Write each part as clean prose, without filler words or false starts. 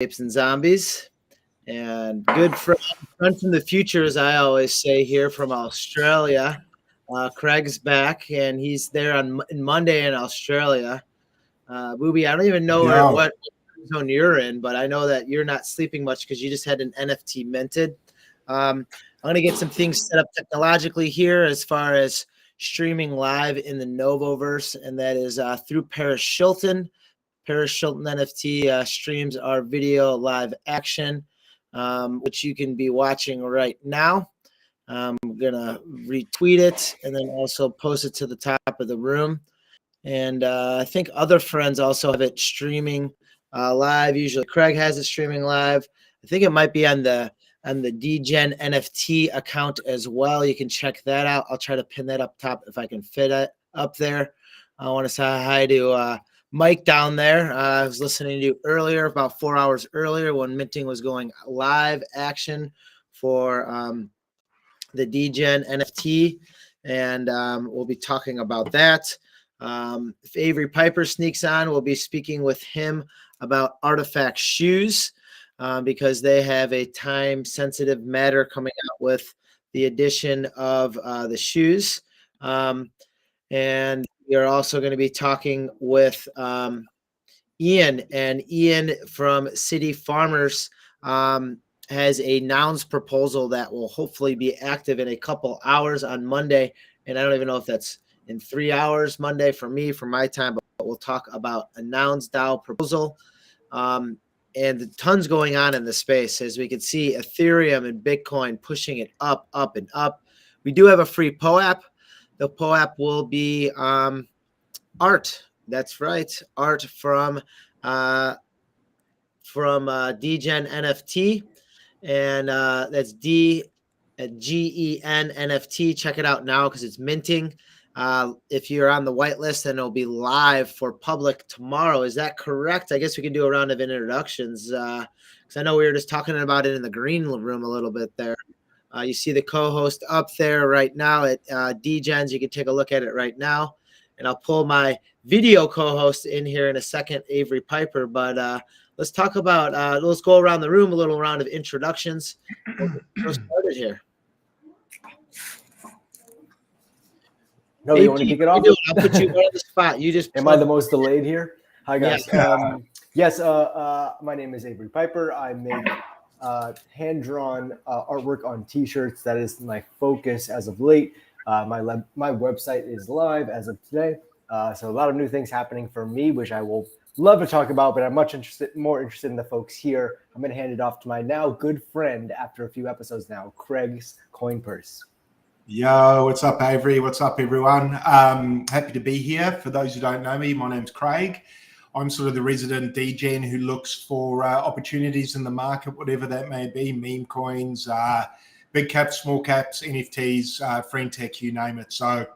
Apes and Zombies, and good friend from the future, as I always say, here from Australia. Craig's back, and he's there on Monday in Australia. Booby, I don't even know what zone you're in, but I know that you're not sleeping much because you just had an NFT minted. I'm going to get some things set up technologically here as far as streaming live in the NovoVerse, and that is through Paris Shilton. Paris Shilton NFT streams our video live action, which you can be watching right now. I'm going to retweet it and then also post it to the top of the room. And I think other friends also have it streaming live. Usually Craig has it streaming live. I think it might be on the DgensNFT account as well. You can check that out. I'll try to pin that up top if I can fit it up there. I want to say hi to Mike down there. I was listening to you earlier, about 4 hours earlier, when minting was going live action for the DgensNFT, and we'll be talking about that. If Avery Piper sneaks on, we'll be speaking with him about artifact shoes, because they have a time-sensitive matter coming out with the addition of the shoes. And we are also going to be talking with Ian, and Ian from City Farmers has a nouns proposal that will hopefully be active in a couple hours on Monday. And I don't even know if that's in 3 hours Monday for me, for my time, but we'll talk about a NounsDAO proposal. And tons going on in the space. As we can see, Ethereum and Bitcoin pushing it up, up, and up. We do have a free POAP. The POAP will be art. That's right, art from DgensNFT, and that's DGENNFT. Check it out now because it's minting. If you're on the whitelist, then it'll be live for public tomorrow. Is that correct? I guess we can do a round of introductions because I know we were just talking about it in the green room a little bit there. You see the co-host up there right now at DGens. You can take a look at it right now. And I'll pull my video co-host in here in a second, Avery Piper. But let's talk about, let's go around the room, a little round of introductions. We'll started here. No, you want to kick it off? I'll put you on the spot. You just Am I the most delayed here? Hi, guys. Yeah. Yes, my name is Avery Piper. I make hand-drawn artwork on T-shirts. That is my focus as of late. My website is live as of today. So a lot of new things happening for me, which I will love to talk about, but I'm more interested in the folks here. I'm going to hand it off to my now good friend after a few episodes now, Craig's Coin Purse. Yo, what's up, Avery? What's up, everyone? Happy to be here. For those who don't know me, my name's Craig. I'm sort of the resident DGen who looks for opportunities in the market, whatever that may be, meme coins, big caps, small caps, NFTs, free tech, you name it. So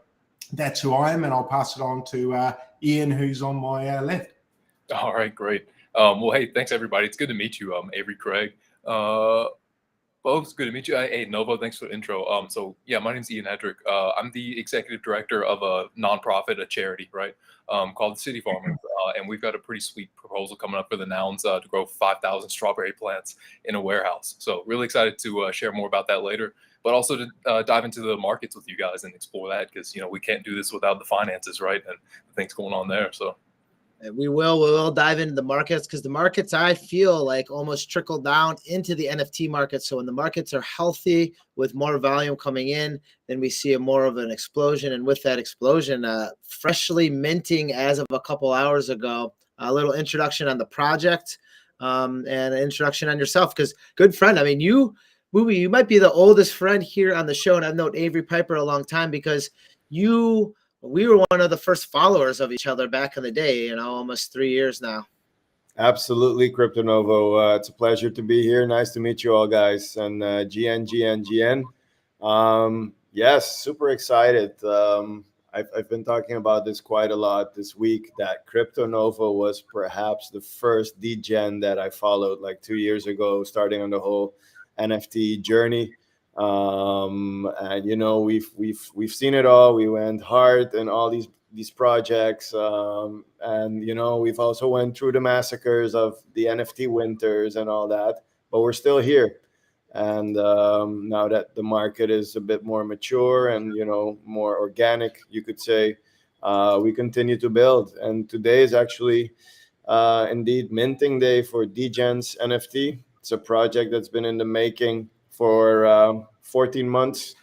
that's who I am, and I'll pass it on to Ian, who's on my left. All right, great. Well, hey, thanks, everybody. It's good to meet you, Avery, Craig. Folks, good to meet you. Hey, Novo, thanks for the intro. So yeah, my name's Ian Hedrick. I'm the executive director of a nonprofit, a charity, right, called the City Farmers. And we've got a pretty sweet proposal coming up for the Nouns to grow 5,000 strawberry plants in a warehouse. So really excited to share more about that later, but also to dive into the markets with you guys and explore that because, you know, we can't do this without the finances, right, and the things going on there. So. We will dive into the markets because the markets, I feel like, almost trickle down into the NFT market. So when the markets are healthy with more volume coming in, then we see more of an explosion. And with that explosion, freshly minting as of a couple hours ago, a little introduction on the project and an introduction on yourself because good friend. I mean, you might be the oldest friend here on the show. And I've known Avery Piper a long time because we were one of the first followers of each other back in the day, you know, almost 3 years now. Absolutely, Crypto Novo. It's a pleasure to be here. Nice to meet you all, guys. And GN. Yes, super excited. I've been talking about this quite a lot this week, that Crypto Novo was perhaps the first DGen that I followed like 2 years ago, starting on the whole NFT journey. And you know, we've seen it all. We went hard in all these these projects, and we've also went through the massacres of the NFT winters and all that, but we're still here. And now that the market is a bit more mature and more organic, you could say, we continue to build. And today is actually indeed minting day for DgensNFT. It's a project that's been in the making for 14 months.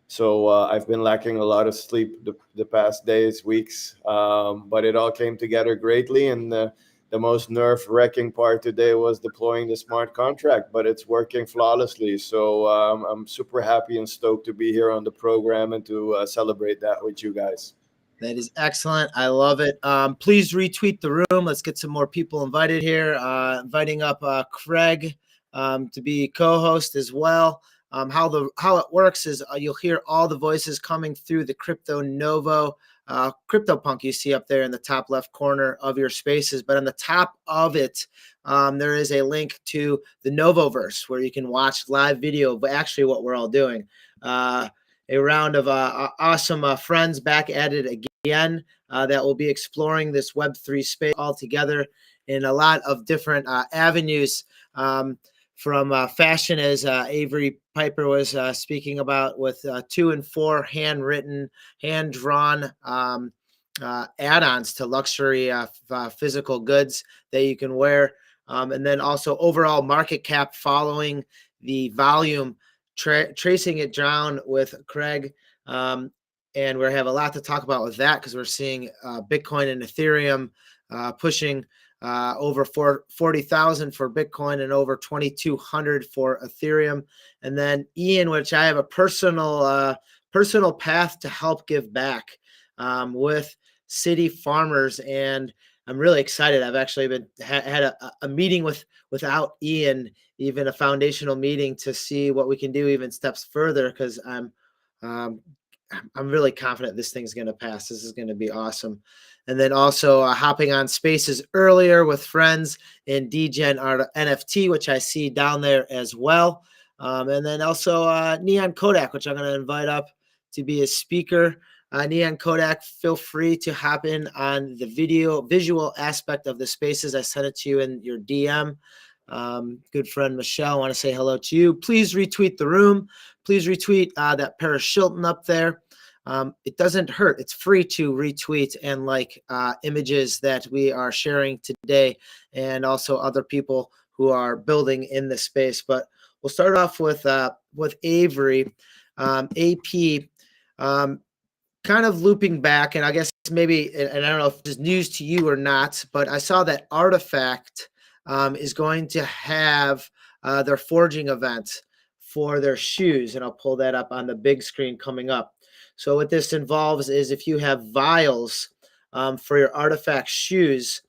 So I've been lacking a lot of sleep the past days, weeks, but it all came together greatly. And the most nerve-wracking part today was deploying the smart contract, but it's working flawlessly. So I'm super happy and stoked to be here on the program and to celebrate that with you guys. That is excellent. I love it. Please retweet the room. Let's get some more people invited here. Inviting up Craig to be co-host as well. How it works is you'll hear all the voices coming through the Crypto Novo CryptoPunk you see up there in the top left corner of your spaces. But on the top of it, there is a link to the NovoVerse where you can watch live video of actually what we're all doing. A round of awesome friends back at it again that will be exploring this Web3 space all together in a lot of different avenues, from fashion, as Avery Piper was speaking about, with 2 and 4 handwritten, hand-drawn add-ons to luxury physical goods that you can wear. And then also overall market cap following the volume, tracing it down with Craig. And we have a lot to talk about with that because we're seeing Bitcoin and Ethereum pushing over 40,000 for Bitcoin and over 2,200 for Ethereum. And then Ian, which I have a personal path to help give back with city farmers, and I'm really excited. I've actually had a meeting without Ian, even a foundational meeting, to see what we can do even steps further, because I'm really confident this thing's going to pass. This is going to be awesome. And then also hopping on spaces earlier with friends in DgensNFT, which I see down there as well. And then also Neon Kodak, which I'm going to invite up to be a speaker. Neon Kodak, feel free to hop in on the visual aspect of the spaces. I sent it to you in your DM. Good friend Michelle, I want to say hello to you. Please retweet the room. Please retweet that Paris Shilton up there. It doesn't hurt. It's free to retweet and like images that we are sharing today, and also other people who are building in the space. But we'll start off with Avery, AP, kind of looping back, and I guess maybe, and I don't know if this is news to you or not, but I saw that Artifact is going to have their forging event for their shoes, and I'll pull that up on the big screen coming up. So what this involves is if you have vials for your Artifact shoes,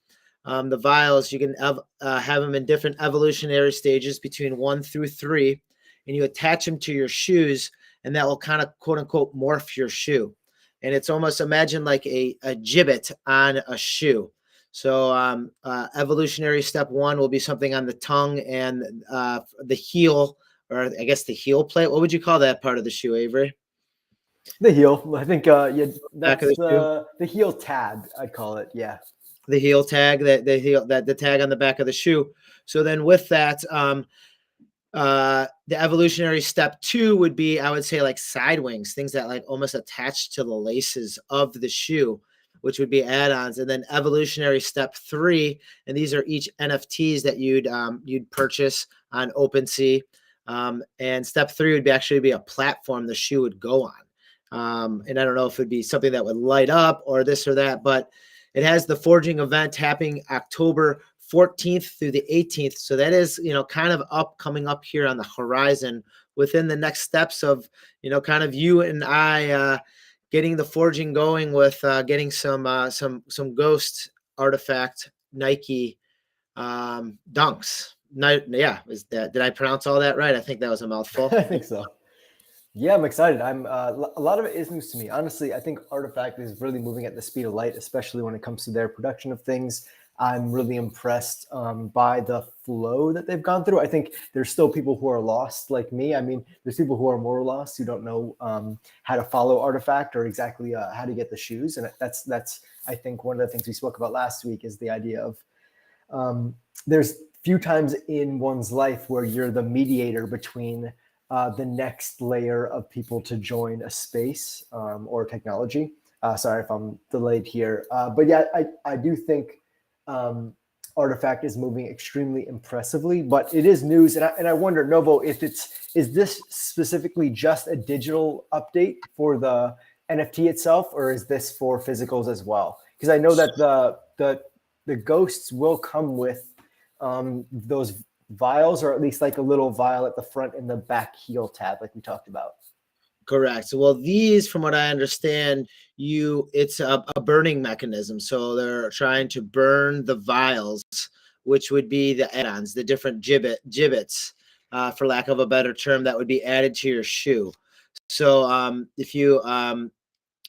the vials, you can have them in different evolutionary stages between 1 through 3, and you attach them to your shoes, and that will kind of quote unquote morph your shoe. And it's almost, imagine like a gibbet on a shoe. So evolutionary step 1 will be something on the tongue and the heel, or I guess the heel plate. What would you call that part of the shoe, Avery? The heel. I think that's the heel tab, I'd call it. Yeah. The heel tag, the tag on the back of the shoe. So then with that, the evolutionary step 2 would be, I would say, like side wings, things that like almost attach to the laces of the shoe, which would be add-ons. And then evolutionary step 3, and these are each NFTs that you'd purchase on OpenSea. And step 3 would actually be a platform the shoe would go on. And I don't know if it'd be something that would light up or this or that, but it has the forging event happening October 14th through the 18th. So that is, kind of coming up here on the horizon within the next steps of, kind of you and I getting the forging going with getting some Ghost Artifact Nike dunks. Yeah, did I pronounce all that right? I think that was a mouthful. I think so. Yeah, I'm excited. A lot of it is news to me. Honestly, I think Artifact is really moving at the speed of light, especially when it comes to their production of things. I'm really impressed by the flow that they've gone through. I think there's still people who are lost like me. I mean, there's people who are more lost who don't know how to follow Artifact or exactly how to get the shoes. And that's I think one of the things we spoke about last week is the idea of there's few times in one's life where you're the mediator between the next layer of people to join a space or technology. Sorry if I'm delayed here. But yeah, I do think Artifact is moving extremely impressively, but it is news. And I wonder, Novo, if is this specifically just a digital update for the NFT itself, or is this for physicals as well? Because I know that the ghosts will come with those vials, or at least like a little vial at the front and the back heel tab, like we talked about. Correct. So, well, these, from what I understand, it's a burning mechanism. So they're trying to burn the vials, which would be the add-ons, the different gibbets, for lack of a better term, that would be added to your shoe. So if you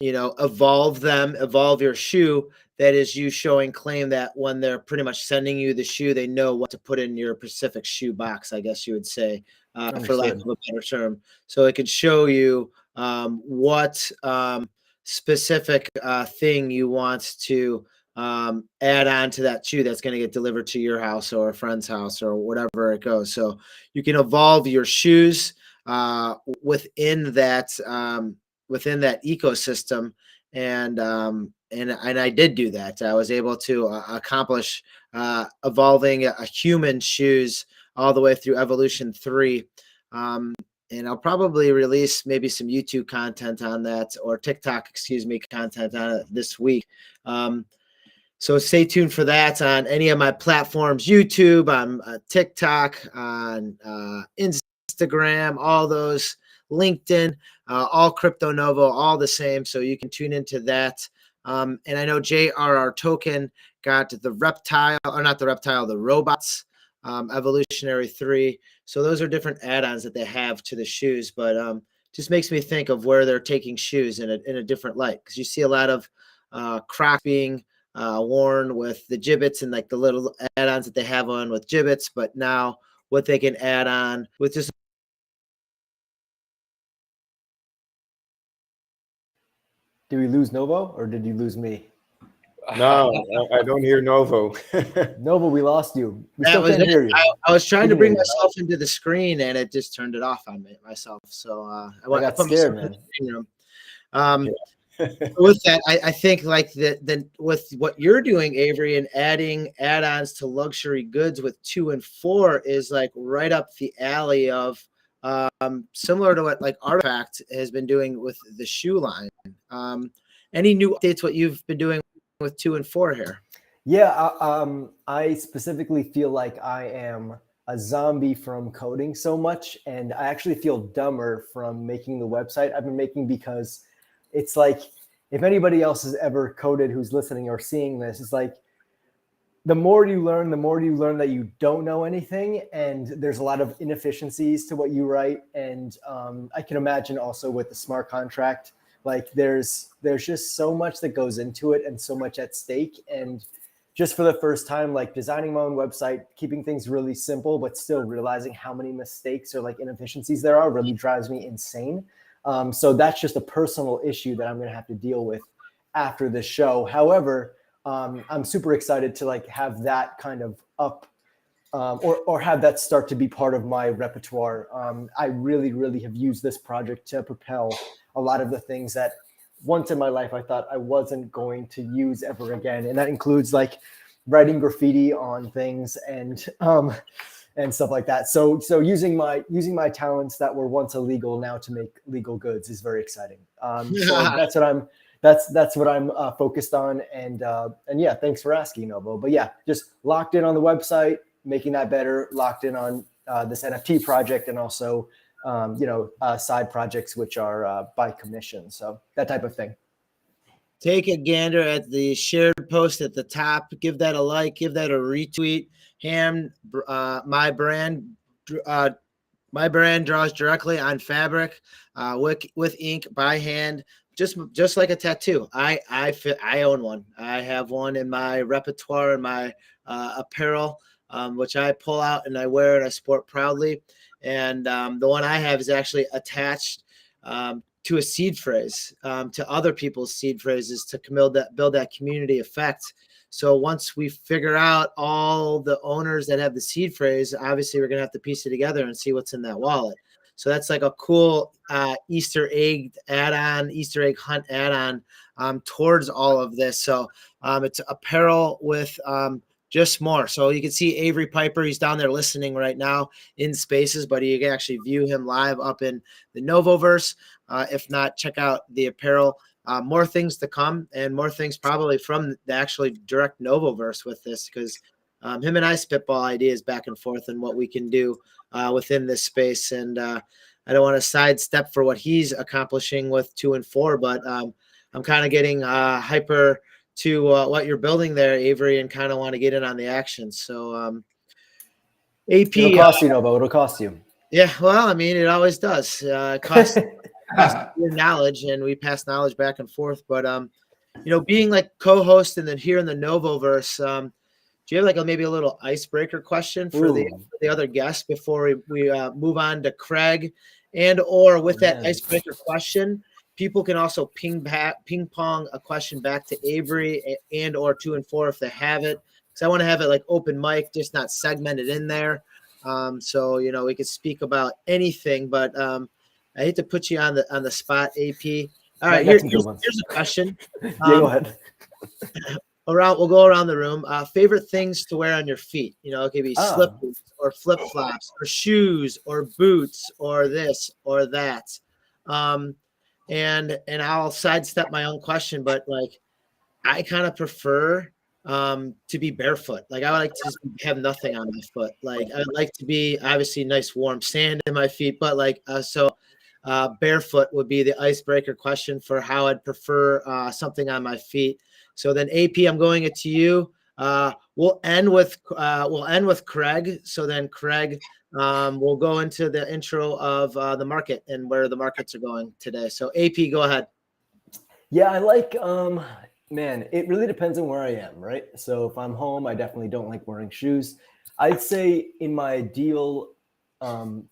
evolve your shoe, that is you showing claim that when they're pretty much sending you the shoe, they know what to put in your specific shoe box, I guess you would say, for lack of a better term. So it could show you what specific thing you want to add on to that shoe that's going to get delivered to your house or a friend's house or whatever it goes. So you can evolve your shoes within that ecosystem, and I did do that. I was able to accomplish evolving a human shoes all the way through Evolution 3. And I'll probably release maybe some YouTube content on that, or TikTok, content on it this week. So stay tuned for that on any of my platforms, YouTube, on TikTok, on Instagram, all those, LinkedIn, all Crypto Novo, all the same. So you can tune into that. And I know JRR Token got the robots, Evolutionary 3. So those are different add-ons that they have to the shoes, but just makes me think of where they're taking shoes in a different light, because you see a lot of Crocs being worn with the gibbets and like the little add-ons that they have on with gibbets, but now what they can add on with just. Did we lose Novo, or did you lose me? No, I don't hear Novo. Novo, we lost you. We still can't hear you. I was trying to bring myself into the screen, and it just turned it off on myself. So I got scared, man. With that, I think like with what you're doing, Avery, and adding add-ons to luxury goods with 2 and 4 is like right up the alley of similar to what like Artifact has been doing with the shoe line. Any new updates what you've been doing with 2 and 4 here? Yeah, I specifically feel like I am a zombie from coding so much, and I actually feel dumber from making the website I've been making, because it's like, if anybody else has ever coded who's listening or seeing this, it's like the more you learn that you don't know anything, and there's a lot of inefficiencies to what you write. And I can imagine also with the smart contract, like there's just so much that goes into it and so much at stake. And just for the first time, like designing my own website, keeping things really simple, but still realizing how many mistakes or like inefficiencies there are really drives me insane. So that's just a personal issue that I'm going to have to deal with after this show. However, I'm super excited to like have that kind of up or have that start to be part of my repertoire. I really, really have used this project to propel a lot of the things that once in my life I thought I wasn't going to use ever again. And that includes like writing graffiti on things and stuff like that. So using my talents that were once illegal now to make legal goods is very exciting. So that's what I'm focused on. And yeah, thanks for asking, Novo. But yeah, just locked in on the website, making that better, locked in on this NFT project, and also side projects which are by commission. So that type of thing. Take a gander at the shared post at the top. Give that a like. Give that a retweet. My brand draws directly on fabric with ink by hand just like a tattoo. I own one. I have one in my repertoire in my apparel, which I pull out and I wear and I sport proudly. And the one I have is actually attached to a seed phrase, to other people's seed phrases to build that community effect. So once we figure out all the owners that have the seed phrase, obviously we're going to have to piece it together and see what's in that wallet. So that's like a cool Easter egg hunt add-on towards all of this. So it's apparel with just more. So you can see Avery Piper. He's down there listening right now in Spaces, but you can actually view him live up in the NovoVerse. If not, check out the apparel. More things to come, and more things probably from the actually direct NovoVerse with this, because him and I spitball ideas back and forth and what we can do within this space. And I don't want to sidestep for what he's accomplishing with 2 and 4, but I'm kind of getting hyper to what you're building there, Avery, and kind of want to get in on the action. So AP, it'll cost you, Novo. It'll cost you. Yeah, well, I mean, it always does. It costs your knowledge, and we pass knowledge back and forth. But being like co-host and then here in the NovoVerse, do you have like maybe a little icebreaker question for the other guests before we move on to Craig? And or with that icebreaker question, people can also ping pong a question back to Avery and or 2 and 4 if they have it. Because I want to have it like open mic, just not segmented in there. So we could speak about anything, but I hate to put you on the spot, AP. All right, here's a question. Yeah, go ahead. We'll go around the room. Favorite things to wear on your feet? It could be slippers or flip flops or shoes or boots or this or that. And I'll sidestep my own question, but like I kind of prefer to be barefoot. Like I would like to just have nothing on my foot. Like I would like to be obviously nice warm sand in my feet, but like barefoot would be the icebreaker question for how I'd prefer something on my feet. So then AP, I'm going it to you. We'll end with Craig. So then Craig, we'll go into the intro of the market and where the markets are going today. So AP, go ahead. Yeah, I like man, it really depends on where I am, right? So if I'm home, I definitely don't like wearing shoes. I'd say in my ideal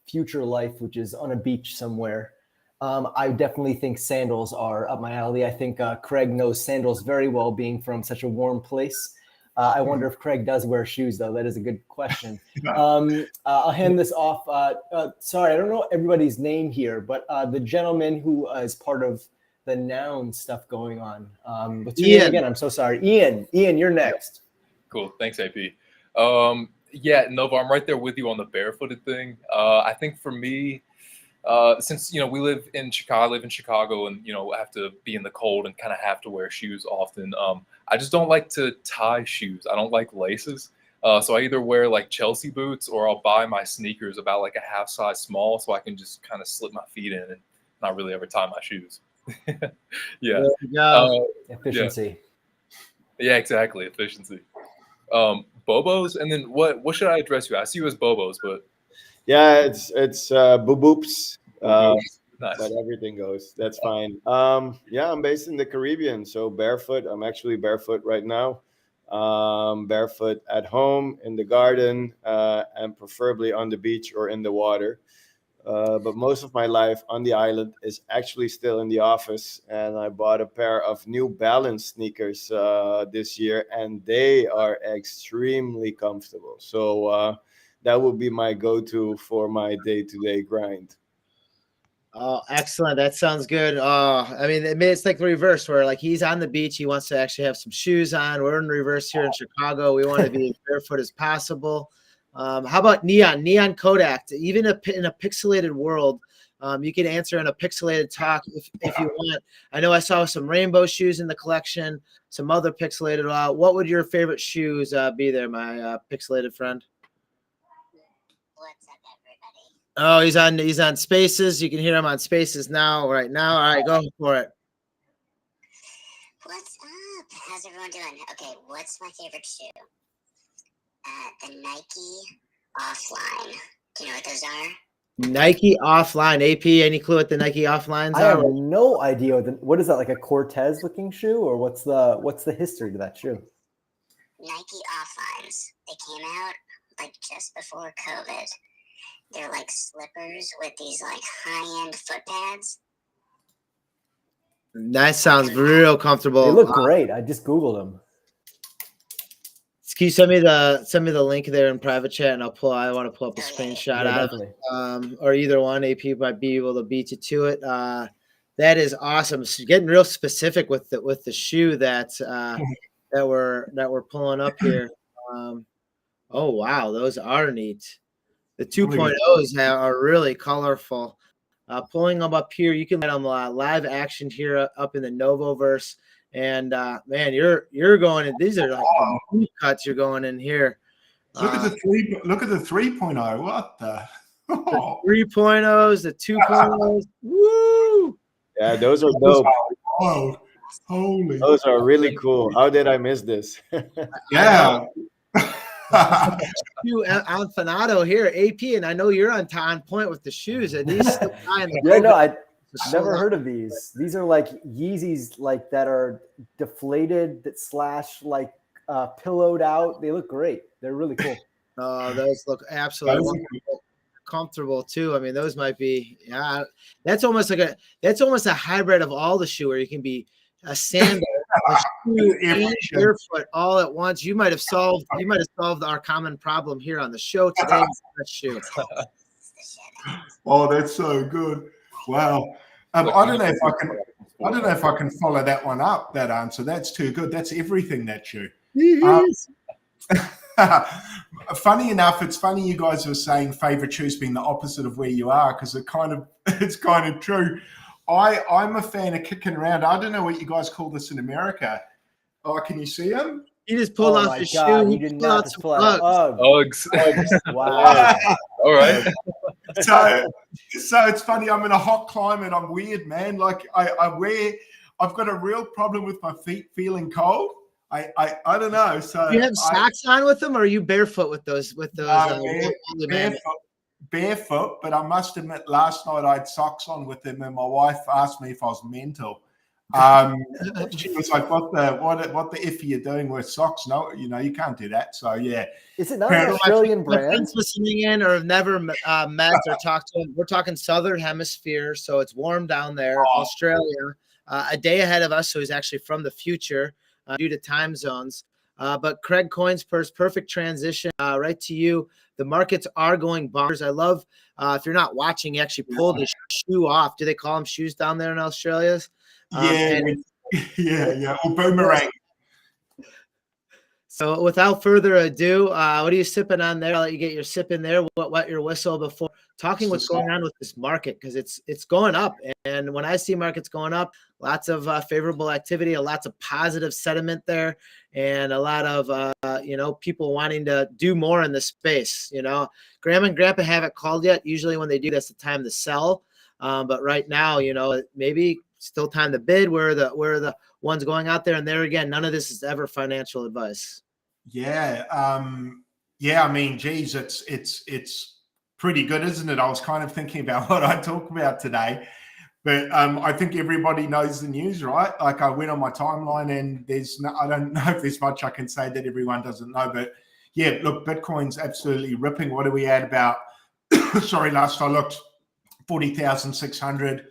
future life, which is on a beach somewhere, I definitely think sandals are up my alley. I think Craig knows sandals very well, being from such a warm place. I wonder if Craig does wear shoes, though. That is a good question. I'll hand this off. Sorry, I don't know everybody's name here, but the gentleman who is part of the noun stuff going on. What's your name again? I'm so sorry. Ian, you're next. Cool. Thanks, AP. Yeah, Nova, I'm right there with you on the barefooted thing. I think for me, since we live in Chicago, and have to be in the cold and kind of have to wear shoes often. I just don't like to tie shoes. I don't like laces. So I either wear like Chelsea boots, or I'll buy my sneakers about like a half size small, so I can just kind of slip my feet in and not really ever tie my shoes. Yeah. Efficiency. Yeah, exactly. Efficiency. Bobos, and then what should I address you? I see you as Bobos, but yeah, it's boops. Nice. But everything goes. That's fine. Yeah, I'm based in the Caribbean, so barefoot. I'm actually barefoot right now. Barefoot at home, in the garden, and preferably on the beach or in the water. But most of my life on the island is actually still in the office, and I bought a pair of New Balance sneakers this year, and they are extremely comfortable. So that would be my go-to for my day-to-day grind. Oh, excellent. That sounds good. I mean, it's like the reverse where like he's on the beach. He wants to actually have some shoes on. We're in reverse here in Chicago. We want to be as barefoot as possible. How about Neon Kodak? Even in a pixelated world, you can answer in a pixelated talk if you want. I know I saw some rainbow shoes in the collection, some other pixelated. What would your favorite shoes be there, my pixelated friend? What's up, everybody? Oh, he's on Spaces. You can hear him on Spaces right now. All right, go for it. What's up? How's everyone doing? Okay, what's my favorite shoe? The Nike Offline. Do you know what those are? Nike offline. AP, any clue what the Nike offlines I are? have no idea. What is that, like a Cortez looking shoe, or what's the history to that shoe? Nike offlines. They came out like just before COVID. They're like slippers with these like high-end foot pads. That sounds real comfortable. They look great. I just Googled them. Can you send me the link there in private chat, and I want to pull up a screenshot Yeah, out definitely. of it, or either one. AP might be able to beat you to it. That is awesome. So getting real specific with the shoe that we're pulling up here. Oh wow, those are neat. The 2.0s are really colorful. Pulling them up here, you can let them live action here up in the NovoVerse. And man, you're going in. These are like deep cuts. You're going in here. Look at the 3.0. What the? The 3.0s, the 2.0s. Woo! Yeah, those are dope. Oh, holy! Those are really cool. How did I miss this? Yeah. You Alfanato here, AP, and I know you're on point with the shoes. Are these still buying the Yeah, no, COVID? I never heard of these. These are like Yeezys, like that are deflated, that slash like pillowed out. They look great. They're really cool. Oh, those look absolutely wonderful. Comfortable too. I mean, those might be. Yeah, that's almost a hybrid of all the shoe, where you can be a sandal, a shoe, and barefoot all at once. You might have solved our common problem here on the show today. That shoe. Oh, that's so good. Wow. I don't know if I can follow that one up. That answer. That's too good. That's everything. That shoe. Funny enough, it's funny you guys are saying favorite shoes being the opposite of where you are, because it's kind of true. I'm a fan of kicking around. I don't know what you guys call this in America. Oh, can you see them? He just pulled off his shoe. He did not just pull out Uggs. Wow. All right. So it's funny. I'm in a hot climate. I'm weird, man. Like I've got a real problem with my feet feeling cold. I don't know. So you have socks on with them, or are you barefoot with those? Barefoot, but I must admit, last night I had socks on with them, and my wife asked me if I was mental. She was like, "What the f are you doing with socks? No, you can't do that." So yeah, is it not an Australian brand? Friends listening in or have never met or talked to them. We're talking Southern Hemisphere, so it's warm down there. Australia, a day ahead of us, so he's actually from the future due to time zones. But Craig Coinspurse, perfect transition right to you. The markets are going bonkers. I love if you're not watching, you actually pull the shoe off. Do they call them shoes down there in Australia? Yeah, or boomerang. So without further ado, what are you sipping on there? I'll let you get your sip in there. Wet your whistle before talking what's going on with this market, because it's going up. And when I see markets going up, lots of favorable activity, lots of positive sentiment there, and a lot of people wanting to do more in the space. Grandma and Grandpa haven't called yet. Usually when they do, that's the time to sell. But right now, maybe still time to bid. Where the ones going out there, and there again, none of this is ever financial advice. Yeah. I mean, geez, it's pretty good, isn't it? I was kind of thinking about what I talk about today, but I think everybody knows the news, right? Like I went on my timeline, and I don't know if there's much I can say that everyone doesn't know, but yeah, look, Bitcoin's absolutely ripping. What are we at about? Sorry, last I looked, 40,600.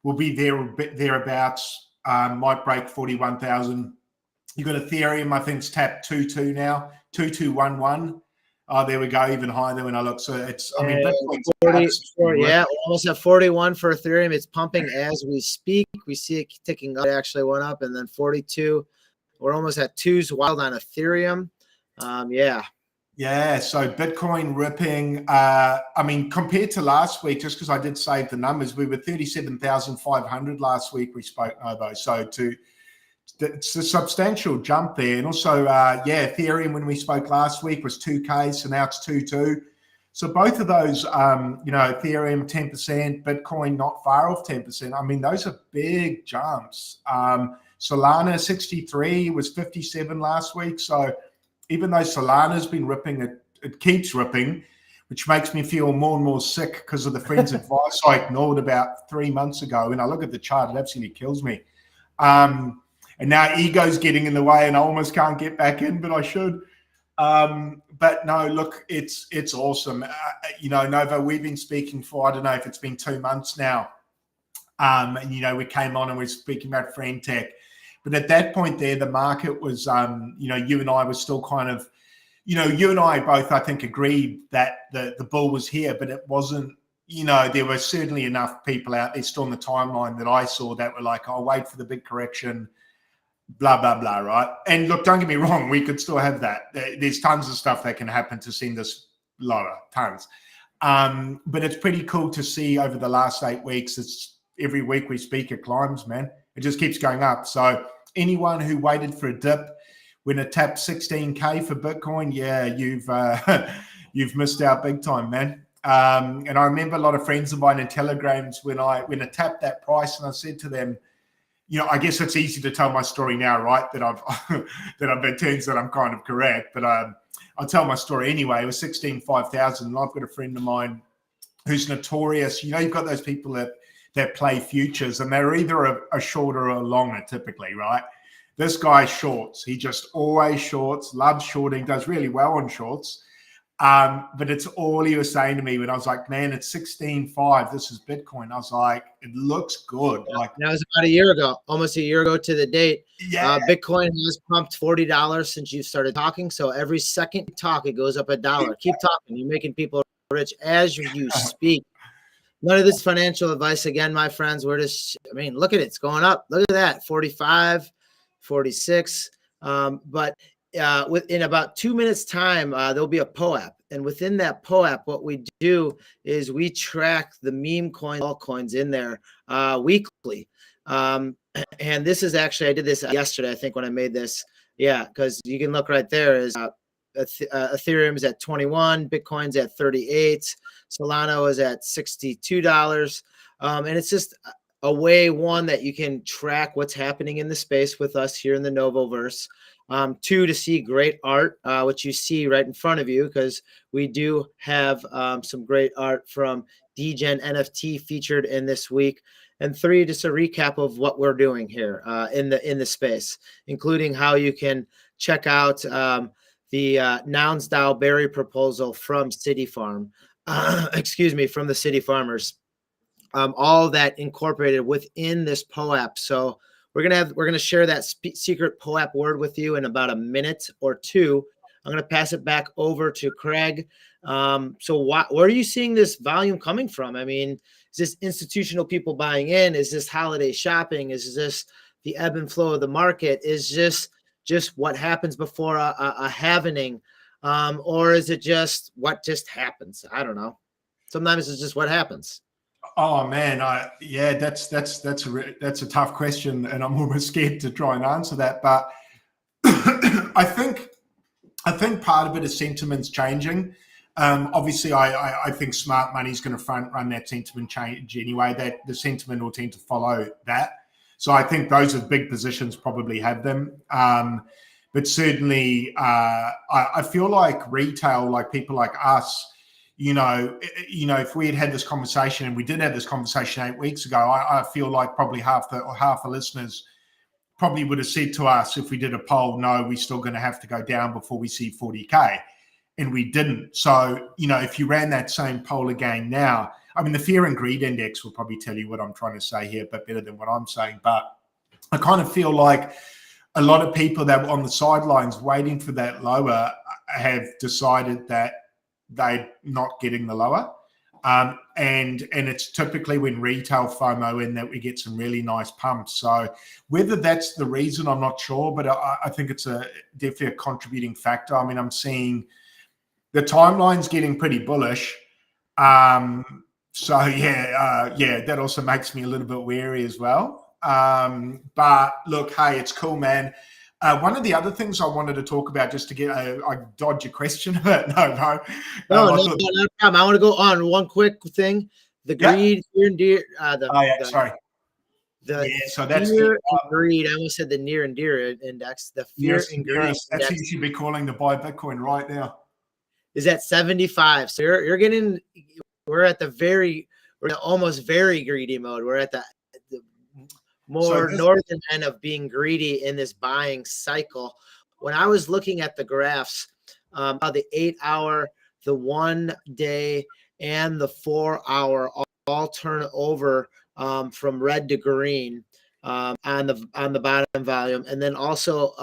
We'll be thereabouts. Might break 41,000. You got Ethereum, I think it's tapped 2.2 now, 2.211. Oh, there we go, even higher than when I look. So it's, I mean, almost at 41 for Ethereum. It's pumping as we speak. We see it ticking up. It actually went up, and then 42. We're almost at 2's wild on Ethereum. Yeah, so Bitcoin ripping. I mean, compared to last week, just because I did save the numbers, we were 37,500 last week. We spoke Novo, so it's a substantial jump there. And also, Ethereum when we spoke last week was 2K, so now it's 2.2. So both of those, Ethereum 10%, Bitcoin not far off 10%. I mean, those are big jumps. Solana 63 was 57 last week, so. Even though Solana's been ripping, it keeps ripping. which makes me feel more and more sick because of the friend's advice I ignored about 3 months ago. And I look at the chart, it absolutely kills me. And now ego's getting in the way and I almost can't get back in, but I should. But no, look, it's awesome. You know, Novo, we've been speaking for, I don't know if it's been 2 months now. And, you know, we came on and we were speaking about friend tech. But at that point there, the market was, you know, you and I were still kind of, you know, you and I both, I think, agreed that the bull was here, but it wasn't, you know, there were certainly enough people out there still on the timeline that I saw that were like, I'll wait for the big correction, blah, blah, blah, right? And look, don't get me wrong, we could still have that. There's tons of stuff that can happen to send us lower, tons. But it's pretty cool to see over the last 8 weeks, it's every week we speak, it climbs, man. It just keeps going up. So anyone who waited for a dip, when it tapped 16K for Bitcoin, yeah, you've missed out big time, man. And I remember a lot of friends of mine in telegrams when it tapped that price, and I said to them, you know, I guess it's easy to tell my story now, right? That it turns that I'm kind of correct, but I'll tell my story anyway. It was 5,000, and I've got a friend of mine who's notorious. You know, you've got those people that play futures, and they're either a shorter or a longer, typically, right? This guy shorts. He just always shorts, loves shorting, does really well on shorts. But it's all he was saying to me when I was like, man, it's 16.5. This is Bitcoin. I was like, it looks good. Yeah, like that was about a year ago, almost a year ago to the date. Yeah. Bitcoin has pumped $40 since you started talking. So every second you talk, it goes up $1. Keep talking. You're making people rich as you speak. None of this financial advice again, my friends. We're just, I mean, look at it. It's going up. Look at that. 45, 46. But within about 2 minutes time, there'll be a POAP. And within that POAP, what we do is we track the meme coins, altcoins in there weekly. And this is actually, I did this yesterday, I think, when I made this. Yeah, because you can look right there is Ethereum's at 21, Bitcoin's at 38, Solana is at $62. And it's just a way, one, that you can track what's happening in the space with us here in the NovoVerse. Two, to see great art, which you see right in front of you, because we do have some great art from DgensNFT featured in this week. And three, just a recap of what we're doing here in the space, including how you can check out the NounsDAO berry proposal from City Farm, from the City Farmers. All that incorporated within this POAP. So we're gonna share that secret POAP word with you in about a minute or two. I'm gonna pass it back over to Craig. So where are you seeing this volume coming from? I mean, is this institutional people buying in? Is this holiday shopping? Is this the ebb and flow of the market? Is this just what happens before a halvening? Or is it just what just happens? I don't know. Sometimes it's just what happens. Oh man, that's a tough question, and I'm almost scared to try and answer that. But I think part of it is sentiment's changing. Obviously, I think smart money is going to front run that sentiment change anyway. That the sentiment will tend to follow that. So I think those with big positions probably have them. But certainly, I feel like retail, like people like us. You know, if we had this conversation, and we did have this conversation 8 weeks ago, I feel like probably half the listeners probably would have said to us, if we did a poll, no, we're still going to have to go down before we see 40K, and we didn't. So, you know, if you ran that same poll again now, I mean, the fear and greed index will probably tell you what I'm trying to say here, but better than what I'm saying. But I kind of feel like a lot of people that were on the sidelines waiting for that lower have decided that they're not getting the lower. And it's typically when retail FOMO in that we get some really nice pumps. So whether that's the reason, I'm not sure, but I think it's definitely a contributing factor. I mean, I'm seeing the timeline's getting pretty bullish. So that also makes me a little bit wary as well. But look, hey, it's cool, man. One of the other things I wanted to talk about, just to get, I dodge your question, but no problem. I want to go on one quick thing. The greed, fear, and deer. So that's fear and greed. I almost said the near and dear index. The fear and greed. That's what you should be calling the buy Bitcoin right now. is at 75. So you're getting, we're almost very greedy mode. We're at the more northern end of being greedy in this buying cycle. When I was looking at the graphs, the 8 hour, the 1 day, and the 4 hour all turn over from red to green on the bottom volume. And then also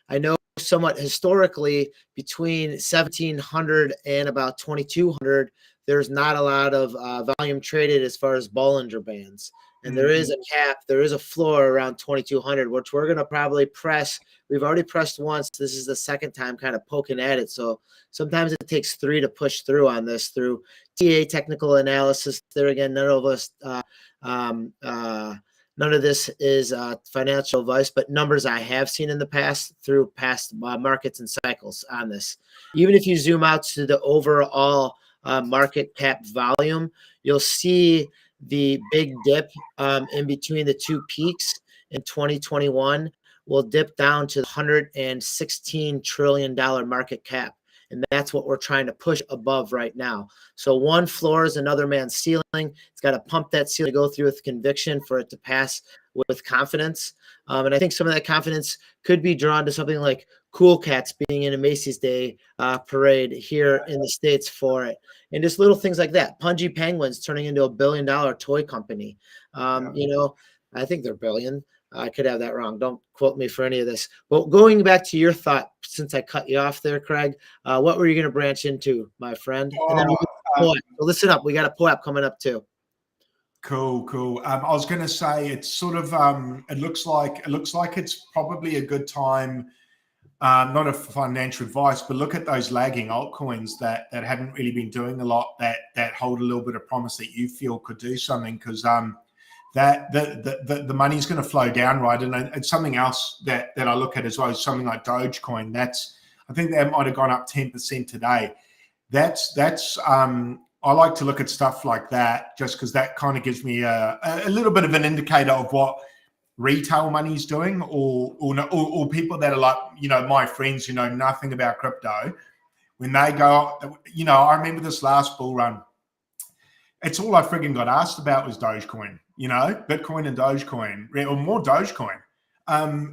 I know somewhat historically between 1700 and about 2200, there's not a lot of volume traded as far as Bollinger Bands. And there is a cap, there is a floor around 2200, which we're going to probably press. We've already pressed once. This is the second time kind of poking at it. So sometimes it takes 3 to push through on this through TA technical analysis. There again, none of us, none of this is financial advice, but numbers I have seen in the past through past markets and cycles on this. Even if you zoom out to the overall market cap volume, you'll see the big dip in between the two peaks in 2021 will dip down to $116 trillion market cap. And that's what we're trying to push above right now. So one floor is another man's ceiling. It's got to pump that ceiling to go through with conviction for it to pass with confidence. And I think some of that confidence could be drawn to something like Cool Cats being in a Macy's Day parade here in the States for it. And just little things like that. Punji Penguins turning into $1 billion toy company. You know, I think they're billion. I could have that wrong. Don't quote me for any of this. But going back to your thought, since I cut you off there, Craig, what were you going to branch into, my friend? And then so listen up. We got a PEPE coming up too. Cool. I was going to say it's sort of it looks like it's probably a good time. Not a financial advice, but look at those lagging altcoins that haven't really been doing a lot. That hold a little bit of promise that you feel could do something because that the money's going to flow down, right? And it's something else that I look at as well is something like Dogecoin. I think that might have gone up 10% today. That's I like to look at stuff like that just because that kind of gives me a little bit of an indicator of what retail money is doing, or people that are like, you know, my friends who know nothing about crypto. When they go, you know, I remember this last bull run. It's all I friggin' got asked about was Dogecoin, you know, Bitcoin and Dogecoin, or more Dogecoin.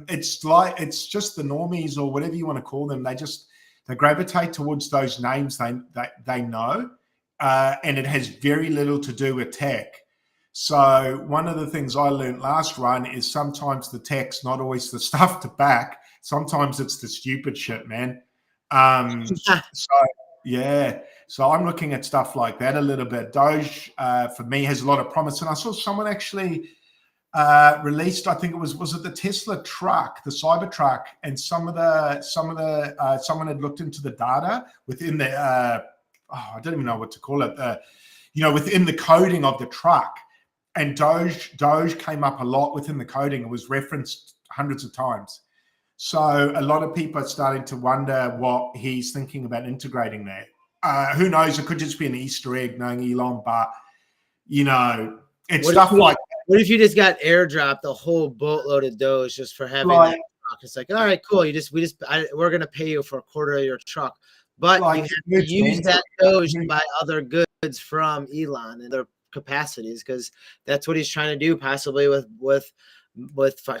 It's just the normies or whatever you want to call them. They gravitate towards those names they know, and it has very little to do with tech. So one of the things I learned last run is sometimes the tech's not always the stuff to back. Sometimes it's the stupid shit, man. So I'm looking at stuff like that a little bit. Doge for me has a lot of promise, and I saw someone actually released. I think it was it the Tesla truck, the Cybertruck, and someone had looked into the data within the I don't even know what to call it. You know, within the coding of the truck. And Doge came up a lot within the coding. It was referenced hundreds of times. So a lot of people are starting to wonder what he's thinking about integrating there. Who knows? It could just be an Easter egg knowing Elon, but, you know, it's stuff like that. What if you just got airdropped a whole boatload of Doge just for having that truck? It's like, all right, cool. We're going to pay you for a quarter of your truck. But you have to use that Doge to buy other goods from Elon and their capacities, because that's what he's trying to do, possibly with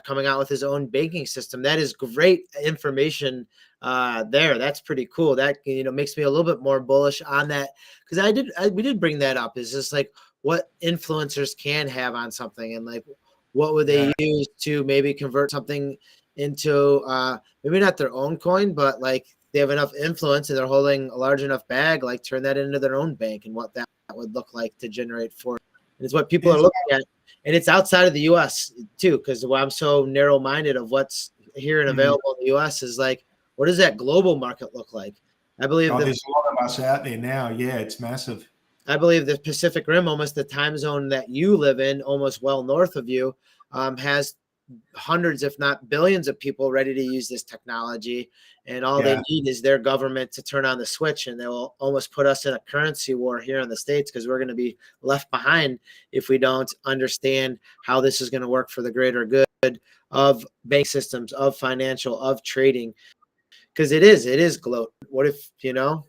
coming out with his own banking system. That is great information there. That's pretty cool. That, you know, makes me a little bit more bullish on that, because we did bring that up. Is just like what influencers can have on something, and like what would they use to maybe convert something into maybe not their own coin, but like they have enough influence and they're holding a large enough bag, like turn that into their own bank, and what that would look like to generate for it. And it's what people are looking at. And it's outside of the US too, because why I'm so narrow-minded of what's here and available in the US is like, what does that global market look like? I believe there's a lot of us out there now. Yeah, it's massive. I believe the Pacific Rim, almost the time zone that you live in, almost well north of you, has hundreds, if not billions of people ready to use this technology. And all they need is their government to turn on the switch, and they will almost put us in a currency war here in the States, because we're going to be left behind if we don't understand how this is going to work for the greater good of bank systems, of financial, of trading. Because it is gloat. What if, you know,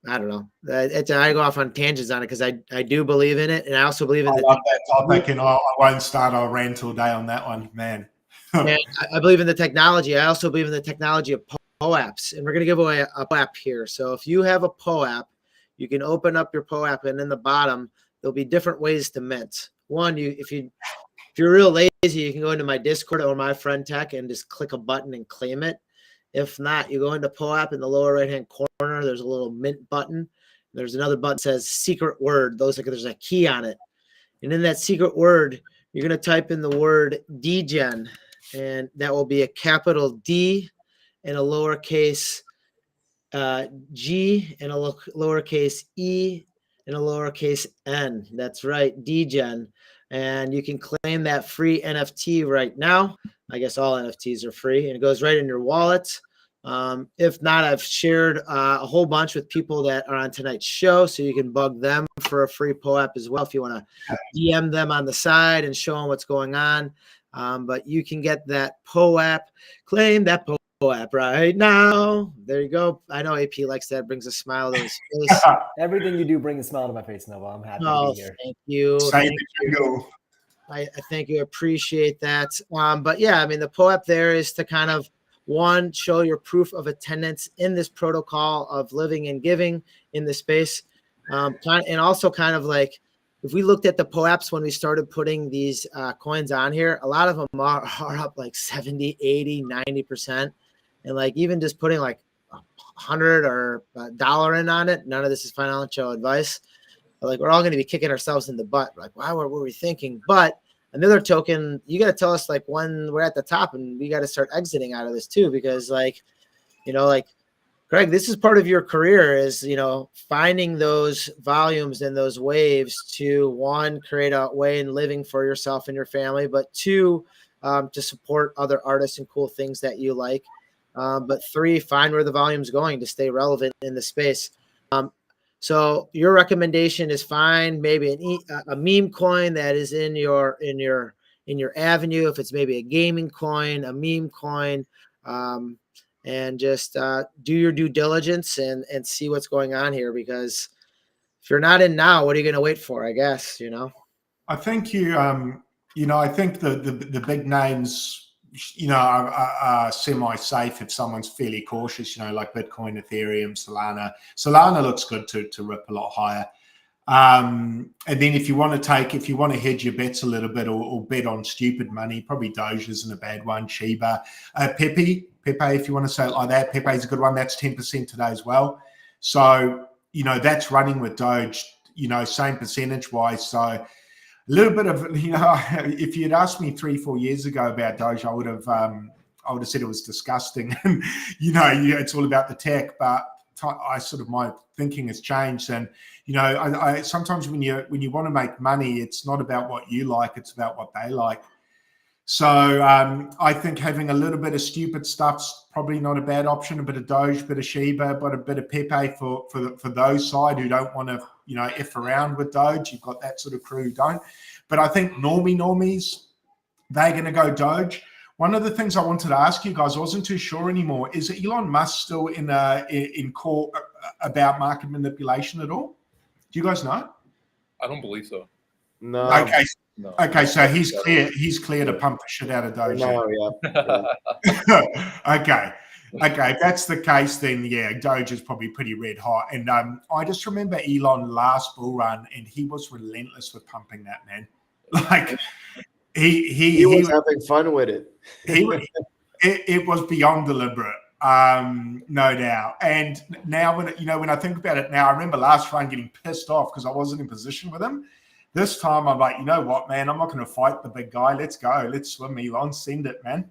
I don't know. I go off on tangents on it because I do believe in it, and I also believe in I love that topic, and I won't start. I'll rant all day on that one, man. And I believe in the technology. I also believe in the technology of POAPs, and we're going to give away a POAP here. So if you have a POAP, you can open up your POAP, and in the bottom there'll be different ways to mint. One, if you're real lazy, you can go into my Discord or my friend tech and just click a button and claim it. If not, you go into POAP in the lower right-hand corner. There's a little mint button. There's another button that says secret word. There's a key on it. And in that secret word, you're going to type in the word DGen, and that will be a capital D and a lowercase G and a lowercase E and a lowercase N. That's right, DGen. And you can claim that free NFT right now. I guess all NFTs are free, and it goes right in your wallet. If not, I've shared a whole bunch with people that are on tonight's show, so you can bug them for a free POAP as well if you want to DM them on the side and show them what's going on. But you can get that POAP, claim that POAP right now. There you go. I know AP likes that. Brings a smile to his face. Everything you do brings a smile to my face, Nova. I'm happy to be here. Thank you. I thank you. Appreciate that. But yeah, I mean, the POAP there is to kind of, one, show your proof of attendance in this protocol of living and giving in the space. And also kind of like, if we looked at the POAPs when we started putting these coins on here, a lot of them are up like 70, 80, 90%. And like even just putting like $100 or $1 in on it, none of this is financial advice. But like we're all going to be kicking ourselves in the butt. Like, wow, what were we thinking? But another token, you got to tell us like when we're at the top and we got to start exiting out of this too, because like, you know, like Greg, this is part of your career is, you know, finding those volumes and those waves to, one, create a way in living for yourself and your family, but two, to support other artists and cool things that you like. But three, find where the volume's going to stay relevant in the space. So your recommendation is find maybe a meme coin that is in your avenue. If it's maybe a gaming coin, a meme coin, and just do your due diligence and see what's going on here. Because if you're not in now, what are you going to wait for? I guess, you know. I think I think the big names, you know, are semi-safe if someone's fairly cautious, you know, like Bitcoin, Ethereum, Solana. Solana looks good to rip a lot higher. And then if you want to hedge your bets a little bit or bet on stupid money, probably Doge isn't a bad one. Shiba, PEPE, if you want to say it like that, PEPE is a good one. That's 10% today as well. So, you know, that's running with Doge, you know, same percentage wise. So a little bit of, you know, if you'd asked me 3-4 years ago about Doge, I would have said it was disgusting. And, you know, it's all about the tech, but my thinking has changed. And, you know, I sometimes when you want to make money, it's not about what you like, it's about what they like. So I think having a little bit of stupid stuff's probably not a bad option. A bit of Doge, a bit of Shiba, but a bit of PEPE for those side who don't want to, you know, F around with Doge. You've got that sort of crew who don't. But I think normies, they're going to go Doge. One of the things I wanted to ask you guys, I wasn't too sure anymore, is Elon Musk still in court about market manipulation at all? Do you guys know? I don't believe so. No. Okay. No. Okay, so he's clear. He's clear to pump the shit out of Doge. No, yeah. Okay. If that's the case, then yeah, Doge is probably pretty red hot. And I just remember Elon last bull run, and he was relentless with pumping that, man. Like he was having fun with it. It was beyond deliberate, no doubt. And now when I think about it now, I remember last run getting pissed off because I wasn't in position with him. This time I'm like, you know what, man? I'm not going to fight the big guy. Let's go. Let's swim, Elon. Send it, man.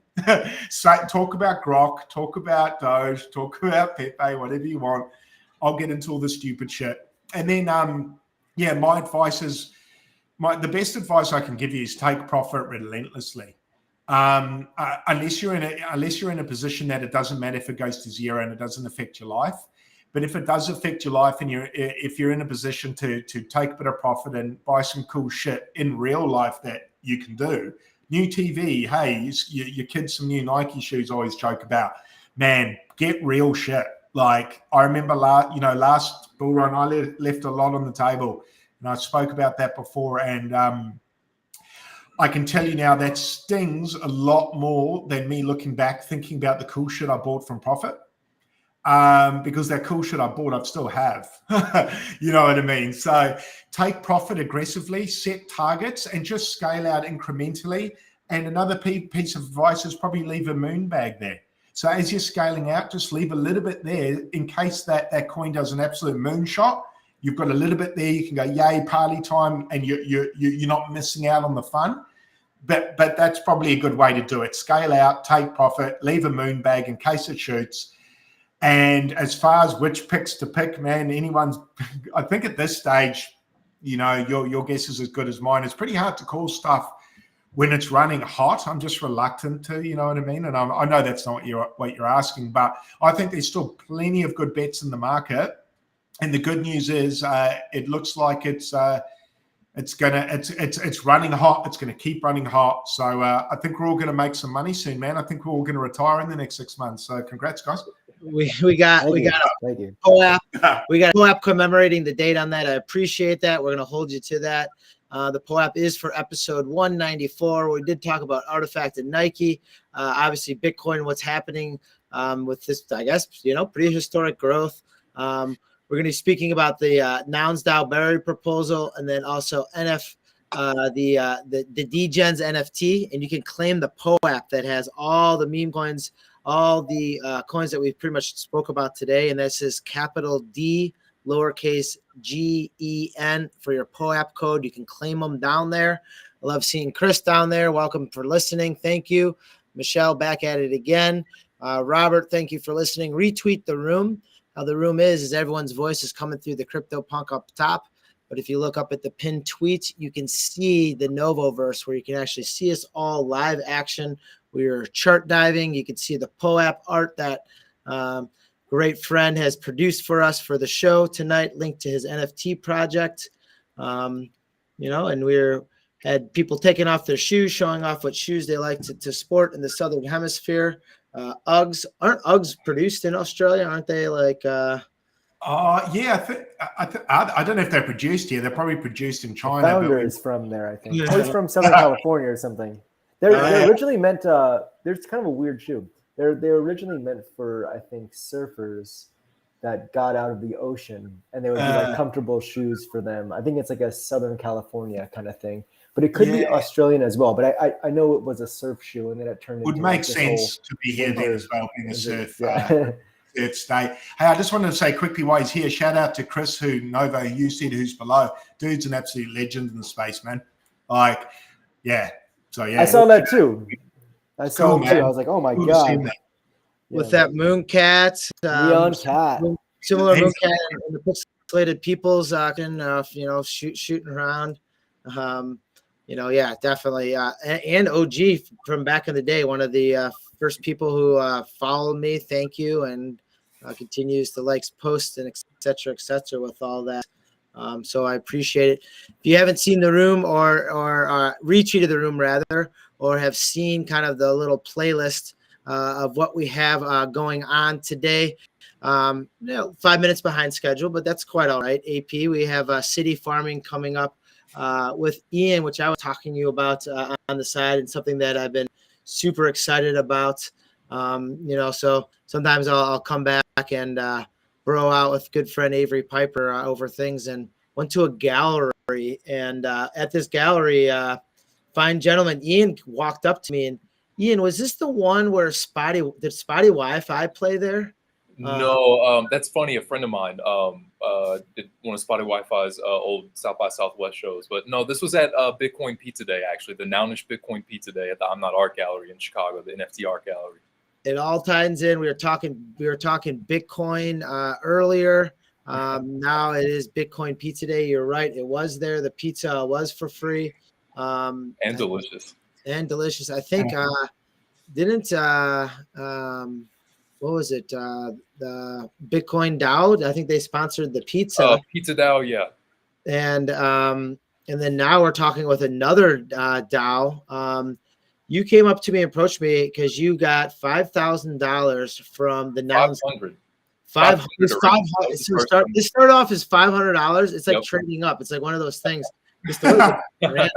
So talk about Grok, talk about Doge, talk about PEPE, whatever you want. I'll get into all the stupid shit. And then, my advice is, the best advice I can give you is take profit relentlessly. Unless you're in a position that it doesn't matter if it goes to zero and it doesn't affect your life. But if it does affect your life and if you're in a position to take a bit of profit and buy some cool shit in real life that you can do, new TV, hey, your kids some new Nike shoes, I always joke about, man, get real shit. Like I remember last bull run, I left a lot on the table, and I spoke about that before. And I can tell you now that stings a lot more than me looking back, thinking about the cool shit I bought from profit. Because that cool shit I bought, I still have. You know what I mean? So take profit aggressively, set targets, and just scale out incrementally. And another piece of advice is probably leave a moon bag there. So as you're scaling out, just leave a little bit there in case that coin does an absolute moonshot. You've got a little bit there. You can go, yay, party time, and you're not missing out on the fun. But that's probably a good way to do it. Scale out, take profit, leave a moon bag in case it shoots. And as far as which picks to pick, man, I think at this stage, your guess is as good as mine. It's pretty hard to call stuff when it's running hot. I'm just reluctant to, you know what I mean? And I know that's not what you're asking, but I think there's still plenty of good bets in the market. And the good news is it looks like it's running hot. It's going to keep running hot. So I think we're all going to make some money soon, man. I think we're all going to retire in the next 6 months. So congrats, guys. We got a POAP commemorating the date on that. I appreciate that. We're going to hold you to that. The POAP is for episode 194. We did talk about Artifact and Nike. Obviously, Bitcoin, what's happening with this, I guess, pretty historic growth. We're going to be speaking about the NounsDAO Barry proposal, and then also the DgensNFT, and you can claim the POAP that has all the meme coins, all the coins that we pretty much spoke about today, and this is capital D, lowercase GEN for your POAP code. You can claim them down there. I love seeing Chris down there. Welcome for listening. Thank you. Michelle, back at it again. Robert, thank you for listening. Retweet the room. How the room is everyone's voice is coming through the CryptoPunk up top. But if you look up at the pinned tweet, you can see the NovoVerse where you can actually see us all live action. We are chart diving. You can see the POAP art that great friend has produced for us for the show tonight, linked to his NFT project. And had people taking off their shoes, showing off what shoes they like to sport in the Southern Hemisphere. Uggs, aren't Uggs produced in Australia? Aren't they like? Yeah, I don't know if they're produced here. They're probably produced in China. The founder is from there, I think. Oh, he's from Southern California or something. They're originally meant. There's kind of a weird shoe. They're originally meant for, I think, surfers that got out of the ocean, and they would be like comfortable shoes for them. I think it's like a Southern California kind of thing, but it could be Australian as well. But I know it was a surf shoe, and then it turned. Would make like sense to be here then as well, being a surf state. Hey, I just wanted to say quickly while he's here, shout out to Chris, you said who's below. Dude's an absolute legend in the space, man. Like, yeah. So yeah, I saw that too. I saw him too. I was like, oh my god. With that moon cat, neon cat, similar moon cat, and the pixelated peoples, shooting around. Definitely. And OG from back in the day, one of the first people who followed me. Thank you, and continues to likes posts and et cetera with all that. So I appreciate it. If you haven't seen the room or retweeted the room rather, or have seen kind of the little playlist of what we have going on today, 5 minutes behind schedule, but that's quite all right. AP, we have city farming coming up with Ian, which I was talking to you about on the side, and something that I've been super excited about. So sometimes I'll come back and bro out with good friend Avery Piper over things, and went to a gallery, and at this gallery, fine gentleman Ian walked up to me, and Ian, was this the one where did Spotty Wi-Fi play there? No, that's funny. A friend of mine did one of Spotty Wi-Fi's old South by Southwest shows, but no, this was at Bitcoin Pizza Day, actually, the Nounish Bitcoin Pizza Day at the I'm Not Art Gallery in Chicago, the NFT Art Gallery. It all ties in. We were talking Bitcoin earlier. Now it is Bitcoin Pizza Day. You're right. It was there. The pizza was for free. And delicious. And delicious. I think what was it? The Bitcoin DAO. I think they sponsored the pizza. Pizza DAO, yeah. And then now we're talking with another DAO. You came up to me and approached me because you got $5,000 from the 500. 500. already. This start off as $500. It's like Yep. trading up. It's like one of those things. Just the way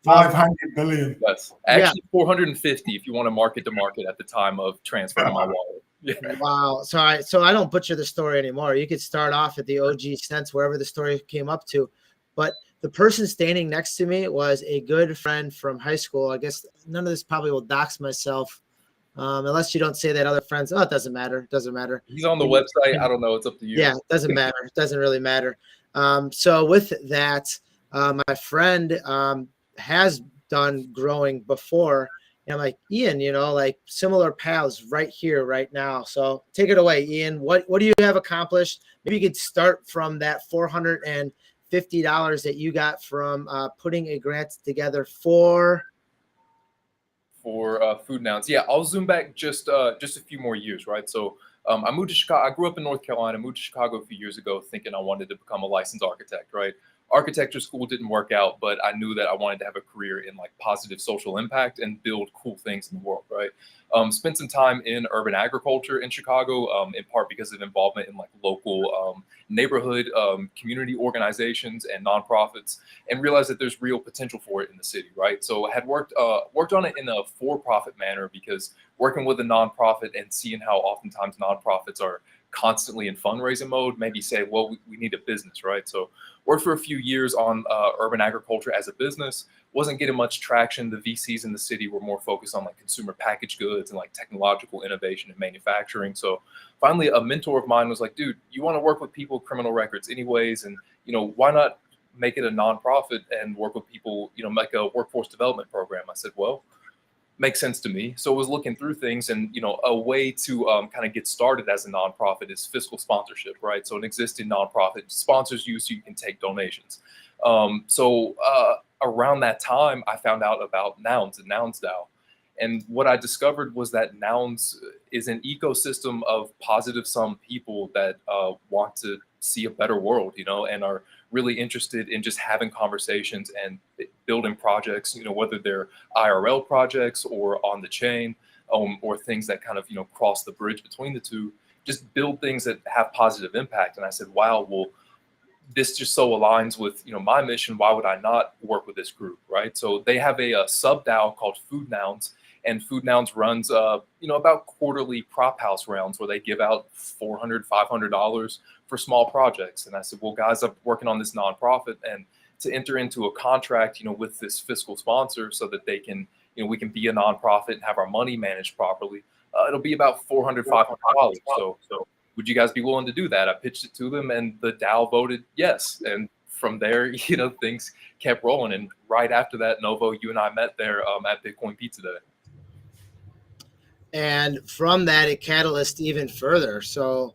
500 billion. Yes, actually 450 if you want to market to market at the time of transfer to my wallet. Yeah. Wow. So I don't butcher the story anymore. You could start off at the OG cents, wherever the story came up to. But the person standing next to me was a good friend from high school. I guess none of this probably will dox myself. Unless you don't say that other friends. Oh, it doesn't matter. It doesn't matter. He's on the website. I don't know. It's up to you. Yeah, it doesn't matter. It doesn't really matter. So with that, my friend has done growing before. And I'm like, Ian, like similar paths right here, right now. So take it away, Ian. What do you have accomplished? Maybe you could start from that $450 that you got from putting a grant together for Food Nouns. Yeah, I'll zoom back just a few more years, right? So I moved to Chicago. I grew up in North Carolina, moved to Chicago a few years ago thinking I wanted to become a licensed architect, right? Architecture school didn't work out, but I knew that I wanted to have a career in like positive social impact and build cool things in the world, right? Spent some time in urban agriculture in Chicago, in part because of involvement in like local neighborhood community organizations and nonprofits, and realized that there's real potential for it in the city, right? So I had worked on it in a for-profit manner because working with a nonprofit and seeing how oftentimes nonprofits are constantly in fundraising mode, maybe say, well, we need a business, right? So worked for a few years on urban agriculture as a business, wasn't getting much traction. The VCs in the city were more focused on like consumer packaged goods and like technological innovation and manufacturing. So finally, a mentor of mine was like, dude, you want to work with people with criminal records anyways, and why not make it a nonprofit and work with people, make a workforce development program? I said, well, makes sense to me. So I was looking through things, and a way to kind of get started as a nonprofit is fiscal sponsorship, right? So an existing nonprofit sponsors you so you can take donations. Around that time, I found out about Nouns and NounsDAO. And what I discovered was that Nouns is an ecosystem of positive sum people that want to see a better world, and are really interested in just having conversations and building projects, whether they're IRL projects or on the chain, or things that kind of, cross the bridge between the two, just build things that have positive impact. And I said, wow, well, this just so aligns with, my mission. Why would I not work with this group, right? So they have a sub-DAO called Food Nouns, and Food Nouns runs, about quarterly prop house rounds where they give out $400, $500 for small projects. And I said, well, guys, I'm working on this nonprofit, and to enter into a contract, with this fiscal sponsor so that they can, we can be a nonprofit and have our money managed properly. It'll be about $400, $500. So would you guys be willing to do that? I pitched it to them, and the DAO voted yes. And from there, things kept rolling. And right after that, Novo, you and I met there at Bitcoin Pizza Day. And from that, it catalyzed even further. So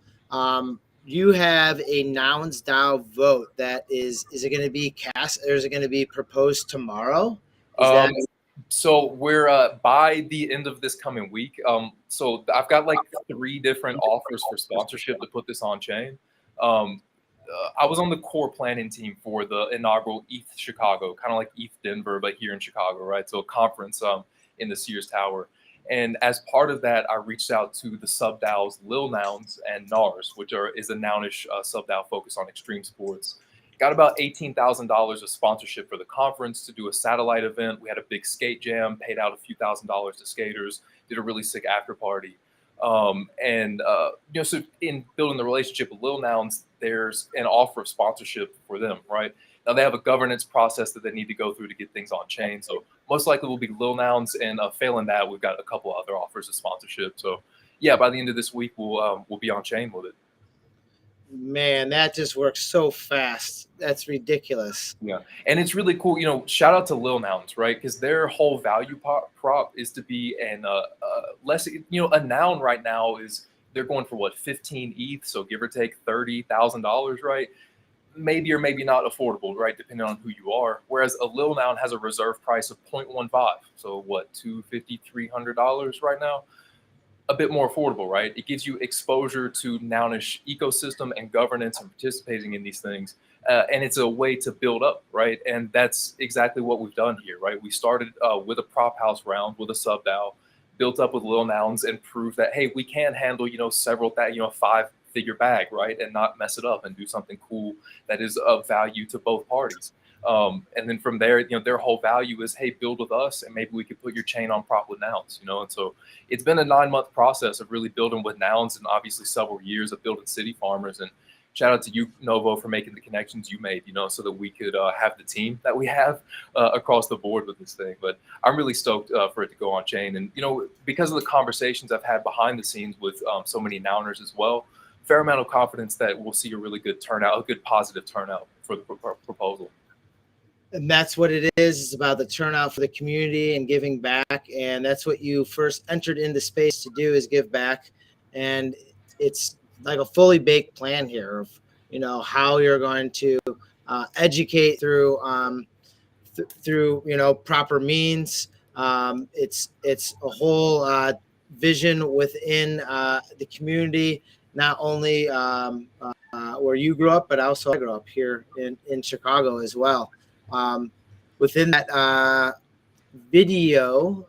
you have a NounsDAO vote that is it going to be cast, or is it going to be proposed tomorrow? So we're by the end of this coming week. So I've got like 3 different offers for sponsorship to put this on chain. I was on the core planning team for the inaugural ETH Chicago, kind of like ETH Denver, but here in Chicago, right? So a conference in the Sears Tower. And as part of that, I reached out to the sub-DAOs Lil Nouns and NARS, which is a Nounish sub-DAO focused on extreme sports. Got about $18,000 of sponsorship for the conference to do a satellite event. We had a big skate jam, paid out a few $1,000s to skaters, did a really sick after party. So in building the relationship with Lil Nouns, there's an offer of sponsorship for them, right? Now they have a governance process that they need to go through to get things on chain. So most likely will be Lil Nouns, and failing that, we've got a couple other offers of sponsorship. So yeah, by the end of this week, we'll be on chain with it. Man, that just works so fast. That's ridiculous. Yeah, and it's really cool. Shout out to Lil Nouns, right? Because their whole value prop is to be an less. A noun right now is they're going for what, 15 ETH, so give or take $30,000, right? Maybe or maybe not affordable, right? Depending on who you are. Whereas a Lil Noun has a reserve price of 0.15, so what, $250, $300 right now? A bit more affordable, right? It gives you exposure to Nounish ecosystem and governance and participating in these things. And it's a way to build up, right? And that's exactly what we've done here, right? We started with a prop house round with a sub DAO, built up with Lil Nouns, and proved that, hey, we can handle, several that, $5 figure bag, right, and not mess it up and do something cool that is of value to both parties. And then from there, their whole value is, hey, build with us, and maybe we could put your chain on prop with Nouns, And so it's been a 9-month process of really building with Nouns, and obviously several years of building City Farmers. And shout out to you, Novo, for making the connections you made, so that we could have the team that we have across the board with this thing. But I'm really stoked for it to go on chain. And, because of the conversations I've had behind the scenes with so many Nowners as well, fair amount of confidence that we'll see a really good turnout, a good positive turnout for the proposal. And that's what it is. It's about the turnout for the community and giving back. And that's what you first entered into space to do, is give back. And it's like a fully baked plan here of, how you're going to educate through, proper means. It's a whole vision within the community, not only where you grew up, but also I grew up here in Chicago as well. Within that video,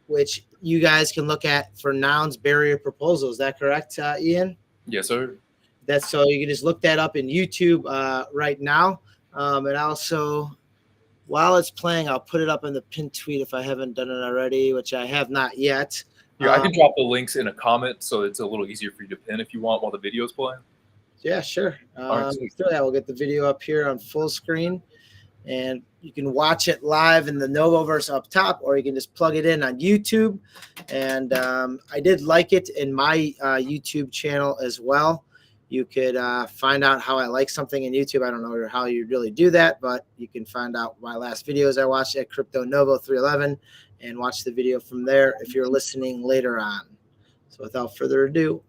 which you guys can look at for Nouns barrier proposal. Is that correct, Ian? Yes, sir. That's so you can just look that up in YouTube right now. And also, while it's playing, I'll put it up in the pinned tweet if I haven't done it already, which I have not yet. Yeah, I can drop the links in a comment so it's a little easier for you to pin if you want while the video is playing. Yeah, sure. Right, So that we'll get the video up here on full screen, and you can watch it live in the NovoVerse up top, or you can just plug it in on YouTube. And I did like it in my YouTube channel as well. You could find out how I like something in YouTube. I don't know how you really do that, but you can find out my last videos I watched at Crypto Novo 311 and watch the video from there if you're listening later on. So without further ado.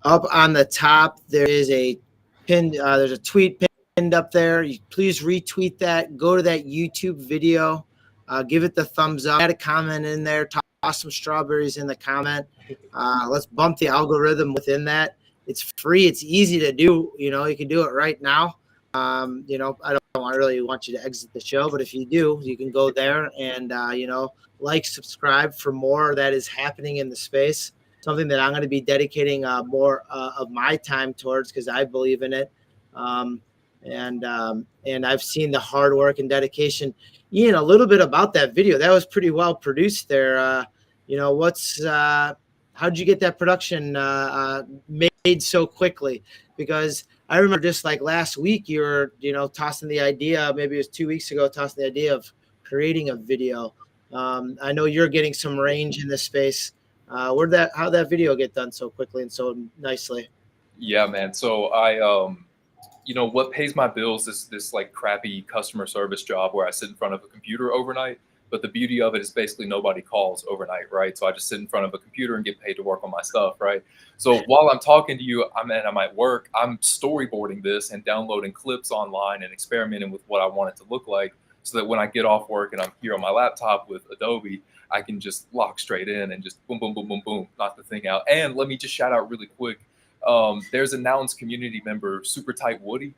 Up on the top, there is a pinned. There's a tweet pinned up there. Please retweet that. Go to that YouTube video. Give it the thumbs up. Add a comment in there. Toss some strawberries in the comment. Let's bump the algorithm within that. It's free. It's easy to do. You can do it right now. I don't really want you to exit the show, but if you do, you can go there and subscribe for more that is happening in the space. Something that I'm going to be dedicating more of my time towards, because I believe in it. And I've seen the hard work and dedication. Ian, a little bit about that video. That was pretty well produced there. How'd you get that production made so quickly? Because I remember just like last week, you were, tossing the idea, maybe it was 2 weeks ago, tossing the idea of creating a video. I know you're getting some range in this space. How'd that video get done so quickly and so nicely? Yeah, man. So I, what pays my bills is this like crappy customer service job where I sit in front of a computer overnight. But the beauty of it is basically nobody calls overnight, right? So I just sit in front of a computer and get paid to work on my stuff, right? So while I'm talking to you, I'm at work, I'm storyboarding this and downloading clips online and experimenting with what I want it to look like, so that when I get off work and I'm here on my laptop with Adobe, I can just lock straight in and just boom, boom, boom, boom, boom, knock the thing out. And let me just shout out really quick. There's a Nouns community member, Super Tight Woody.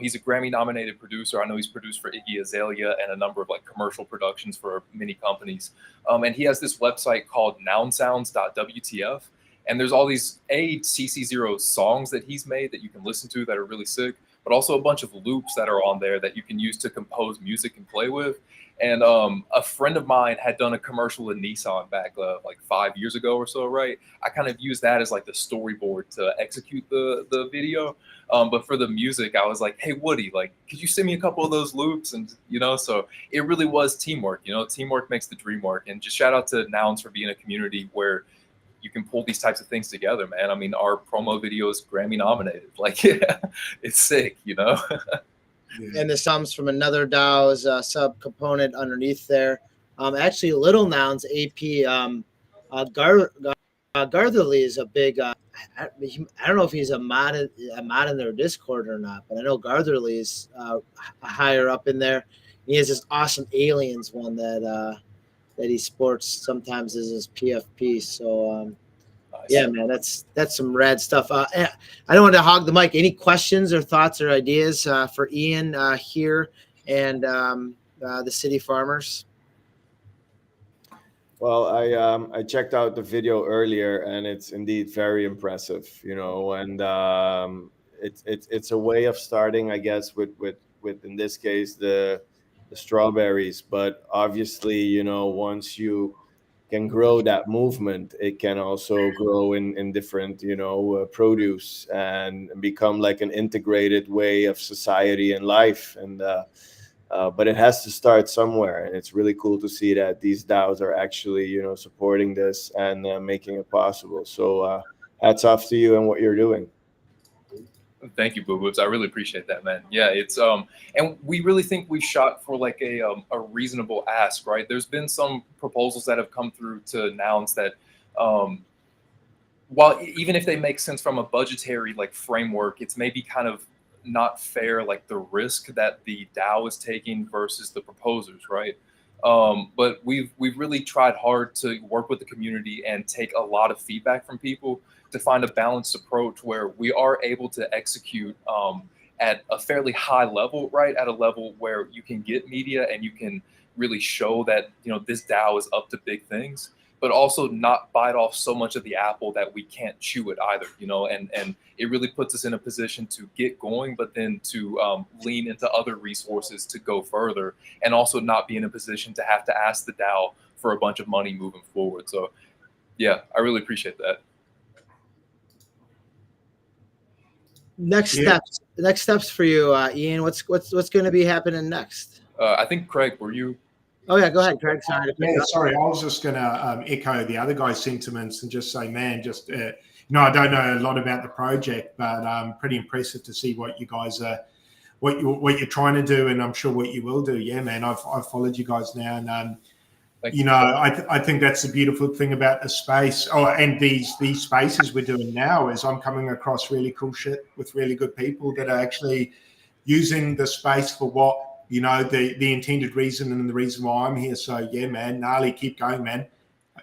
He's a Grammy-nominated producer. I know he's produced for Iggy Azalea and a number of like commercial productions for many companies. And he has this website called nounsounds.wtf. And there's all these CC0 songs that he's made that you can listen to that are really sick, but also a bunch of loops that are on there that you can use to compose music and play with. And a friend of mine had done a commercial with Nissan back like 5 years ago or so, right? I kind of used that as like the storyboard to execute the video. But for the music, I was like, hey, Woody, like, could you send me a couple of those loops? And, you know, so it really was teamwork. You know, teamwork makes the dream work. And just shout out to Nouns for being a community where you can pull these types of things together, man. I mean, our promo video is Grammy nominated. Like, yeah, it's sick, you know? And the sums from another DAO is a sub component underneath there. Actually, Little Nouns AP Gartherly is a big. I don't know if he's a mod in their Discord or not, but I know Gartherly is higher up in there. He has this awesome aliens one that he sports sometimes as his PFP. So yeah, man, that's some rad stuff. I don't want to hog the mic. Any questions or thoughts or ideas for Ian here and the City Farmers? Well, I checked out the video earlier, and it's indeed very impressive, you know. And it's a way of starting, I guess, with in this case the strawberries. But obviously, you know, once you can grow that movement, it can also grow in different, you know, produce and become like an integrated way of society and life. And but it has to start somewhere, and it's really cool to see that these DAOs are actually, you know, supporting this and making it possible. So hats off to you and what you're doing. Thank you, Boo Boobs. I really appreciate that, man. Yeah, it's and we really think we shot for like a reasonable ask, right? There's been some proposals that have come through to Nouns that, while even if they make sense from a budgetary like framework, it's maybe kind of not fair, like the risk that the DAO is taking versus the proposers, right? But we've really tried hard to work with the community and take a lot of feedback from people to find a balanced approach where we are able to execute at a fairly high level, right? At a level where you can get media and you can really show that, you know, this DAO is up to big things, but also not bite off so much of the apple that we can't chew it either, you know, and it really puts us in a position to get going, but then to lean into other resources to go further, and also not be in a position to have to ask the DAO for a bunch of money moving forward. So yeah, I really appreciate that. Next steps for you, Ian. What's going to be happening next? I think Craig, were you? Oh yeah, go ahead, Craig. Sorry. Yeah, sorry. I was just going to echo the other guy's sentiments and just say, man, just you know, I don't know a lot about the project, but pretty impressive to see what you guys are, what you're trying to do, and I'm sure what you will do. Yeah, man, I've followed you guys now, and you know, I think that's the beautiful thing about the space. Oh, and these spaces we're doing now is I'm coming across really cool shit with really good people that are actually using the space for what, you know, the intended reason and the reason why I'm here. So yeah, man, gnarly, keep going, man.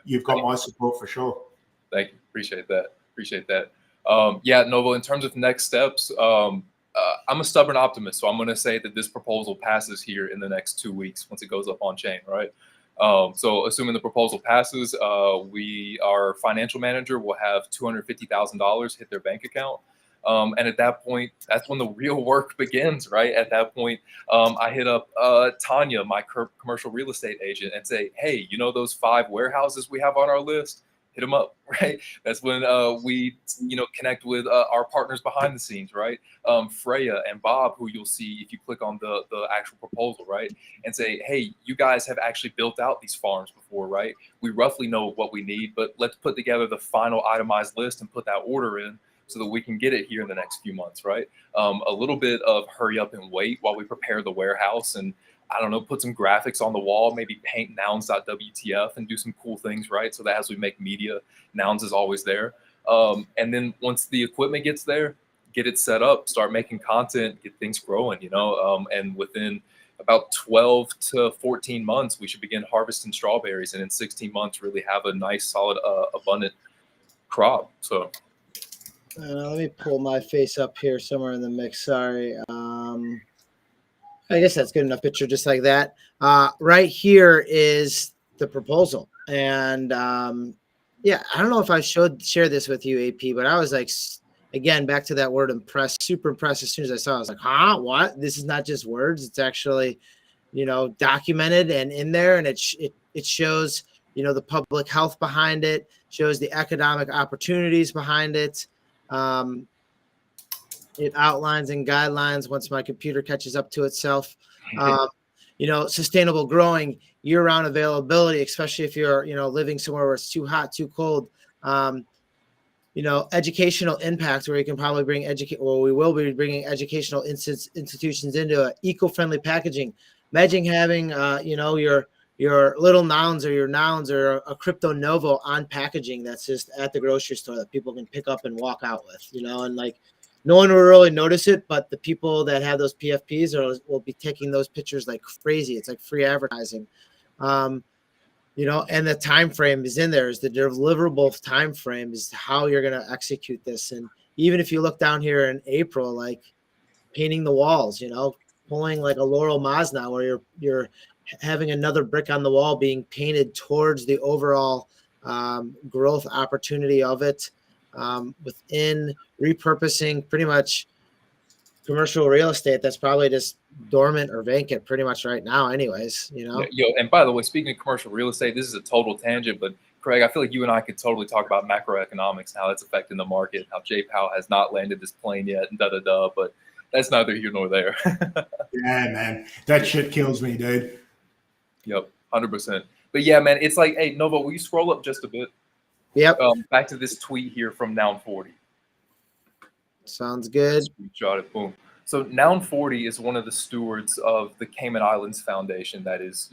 You've got my support for sure. Thank you. Appreciate that. Yeah, Novo, in terms of next steps, I'm a stubborn optimist, so I'm going to say that this proposal passes here in the next 2 weeks once it goes up on chain, right? So assuming the proposal passes, our financial manager will have $250,000 hit their bank account. And at that point, that's when the real work begins, right? At that point, I hit up Tanya, my commercial real estate agent, and say, hey, you know those 5 warehouses we have on our list? Hit them up, right? That's when we, you know, connect with our partners behind the scenes, right? Freya and Bob, who you'll see if you click on the actual proposal, right? And say, hey, you guys have actually built out these farms before, right? We roughly know what we need, but let's put together the final itemized list and put that order in so that we can get it here in the next few months, right? A little bit of hurry up and wait while we prepare the warehouse and, I don't know, put some graphics on the wall, maybe paint nouns.wtf and do some cool things, right? So that as we make media, Nouns is always there. And then once the equipment gets there, get it set up, start making content, get things growing, you know? And within about 12 to 14 months, we should begin harvesting strawberries. And in 16 months, really have a nice, solid, abundant crop. So let me pull my face up here somewhere in the mix. Sorry. I guess that's good enough picture just like that. Right here is the proposal. And Yeah, I don't know if I should share this with you, AP, but I was like, again, back to that word impressed, super impressed. As soon as I saw it, I was like, huh, what? This is not just words. It's actually, documented and in there. And it shows, the public health behind it, shows the economic opportunities behind it. It outlines and guidelines once my computer catches up to itself. Sustainable growing, year-round availability, especially if you're, living somewhere where it's too hot, too cold. Educational impact, where you can probably bring we will be bringing educational institutions into eco-friendly packaging. Imagine having, your little nouns or your nouns or a crypto novo on packaging that's just at the grocery store that people can pick up and walk out with, and like, no one will really notice it, but the people that have those PFPs will be taking those pictures like crazy. It's like free advertising. And the time frame is in there. Is the deliverable time frame is how you're going to execute this. And even if you look down here in April, like painting the walls, pulling like a Laurel Masna, where you're having another brick on the wall being painted towards the overall growth opportunity of it. Within repurposing pretty much commercial real estate that's probably just dormant or vacant pretty much right now anyways, Yo, and by the way, speaking of commercial real estate, this is a total tangent, but Craig, I feel like you and I could totally talk about macroeconomics, how it's affecting the market, how Jay Powell has not landed this plane yet, and but that's neither here nor there. Yeah, man, that shit kills me, dude. Yep, 100%. But yeah, man, it's like, hey, Novo, will you scroll up just a bit? Yep. Back to this tweet here from Noun40. Sounds good. Screenshot it, boom. So Noun40 is one of the stewards of the Cayman Islands Foundation that is,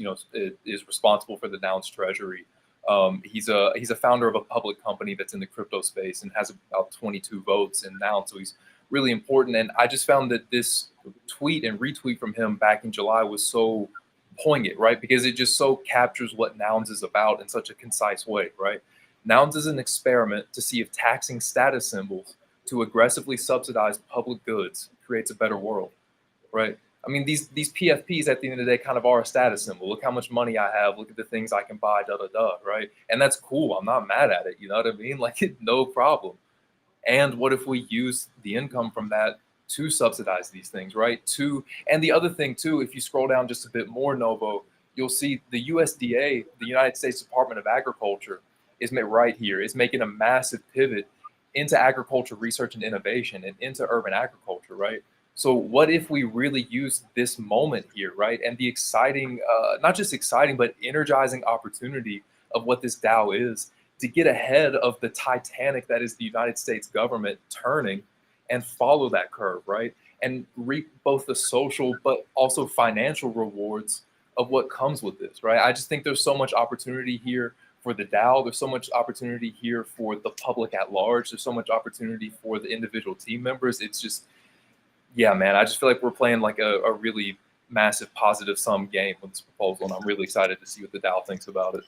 is responsible for the Nouns treasury. He's a founder of a public company that's in the crypto space and has about 22 votes in Nouns, so he's really important. And I just found that this tweet and retweet from him back in July was so poignant, right? Because it just so captures what Nouns is about in such a concise way, right? Nouns is an experiment to see if taxing status symbols to aggressively subsidize public goods creates a better world, right? I mean, these PFPs at the end of the day kind of are a status symbol. Look how much money I have. Look at the things I can buy, right? And that's cool. I'm not mad at it. You know what I mean? Like, no problem. And what if we use the income from that to subsidize these things, right? And the other thing too, if you scroll down just a bit more, Novo, you'll see the USDA, the United States Department of Agriculture, is right here, is making a massive pivot into agriculture research and innovation and into urban agriculture, right? So what if we really use this moment here, right? And the exciting, not just exciting, but energizing opportunity of what this DAO is to get ahead of the Titanic that is the United States government turning and follow that curve, right? And reap both the social but also financial rewards of what comes with this, right? I just think there's so much opportunity here for the DAO. There's so much opportunity here for the public at large. There's so much opportunity for the individual team members. It's just, yeah, man, I just feel like we're playing like a really massive positive sum game with this proposal. And I'm really excited to see what the DAO thinks about it.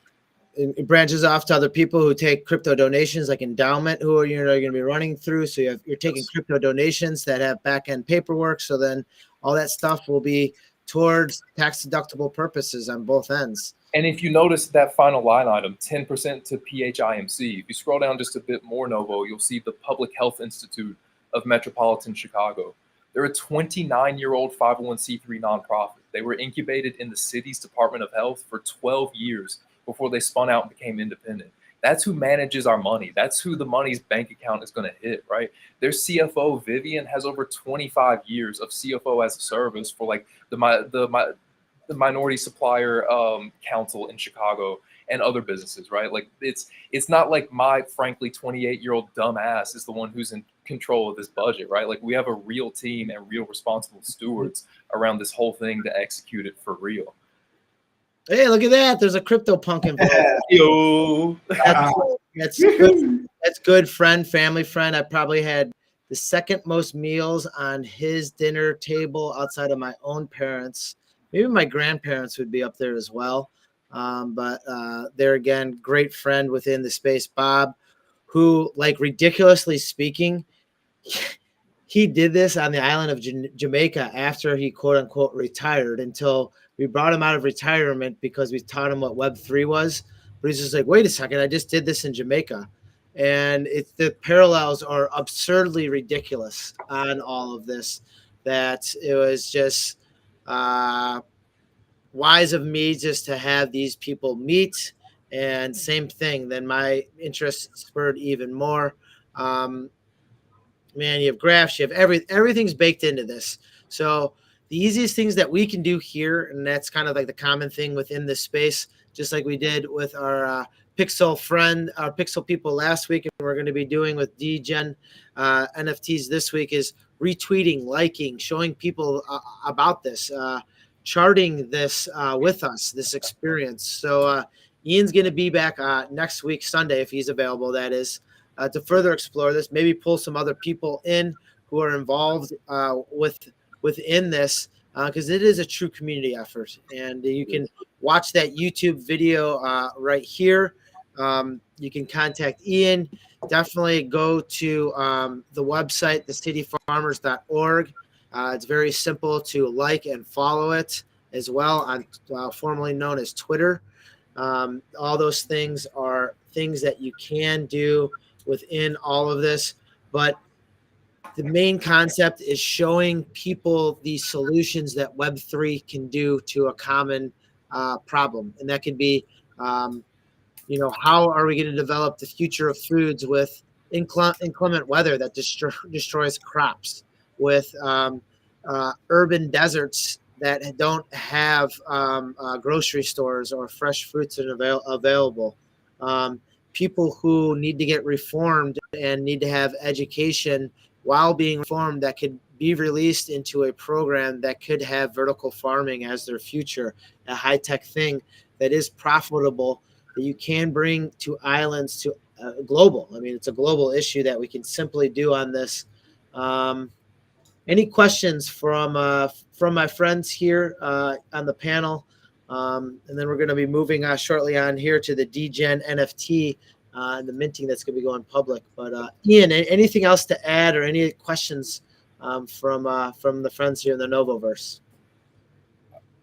It branches off to other people who take crypto donations, like endowment, who are going to be running through. So you're taking crypto donations that have back end paperwork. So then all that stuff will be towards tax deductible purposes on both ends. And if you notice that final line item, 10% to PHIMC, if you scroll down just a bit more, Novo, you'll see the Public Health Institute of Metropolitan Chicago. They're a 29-year-old 501c3 nonprofit. They were incubated in the city's Department of Health for 12 years before they spun out and became independent. That's who manages our money. That's who the money's bank account is going to hit, right? Their CFO, Vivian, has over 25 years of CFO as a service for like the Minority Supplier Council in Chicago and other businesses, right? Like it's not like my frankly 28-year-old dumbass is the one who's in control of this budget, right? Like we have a real team and real responsible stewards around this whole thing to execute it for real. Hey, look at that. There's a crypto punk involved. Yo. That's good. That's good friend, family friend. I probably had the second most meals on his dinner table outside of my own parents. Maybe my grandparents would be up there as well. But they're, again, great friend within the space, Bob, who, like, ridiculously speaking, he did this on the island of Jamaica after he, quote unquote, retired, until we brought him out of retirement because we taught him what Web3 was. but he's just like, wait a second, I just did this in Jamaica. And the parallels are absurdly ridiculous on all of this, that it was just wise of me just to have these people meet. And same thing, then my interest spurred even more. Man, you have graphs, you have everything's baked into this. So the easiest things that we can do here, and that's kind of like the common thing within this space, just like we did with our Pixel people last week, and we're going to be doing with DGen NFTs this week, is retweeting, liking, showing people about this, charting this with us, this experience. So Ian's going to be back next week, Sunday, if he's available, that is, to further explore this, maybe pull some other people in who are involved within this, because it is a true community effort. And you can watch that YouTube video right here. You can contact Ian. Definitely go to the website, thecityfarmers.org. It's very simple to like and follow it as well on formerly known as Twitter. All those things are things that you can do within all of this, but the main concept is showing people the solutions that Web3 can do to a common problem. And that could be, how are we going to develop the future of foods with inclement weather that destroys crops, with urban deserts that don't have grocery stores or fresh fruits available. People who need to get reformed and need to have education while being reformed that could be released into a program that could have vertical farming as their future, a high-tech thing that is profitable, that you can bring to islands, to global. I mean, it's a global issue that we can simply do on this. Any questions from my friends here on the panel? And then we're going to be moving shortly on here to the DGen NFT and the minting that's going to be going public. But Ian, anything else to add, or any questions from the friends here in the NovoVerse?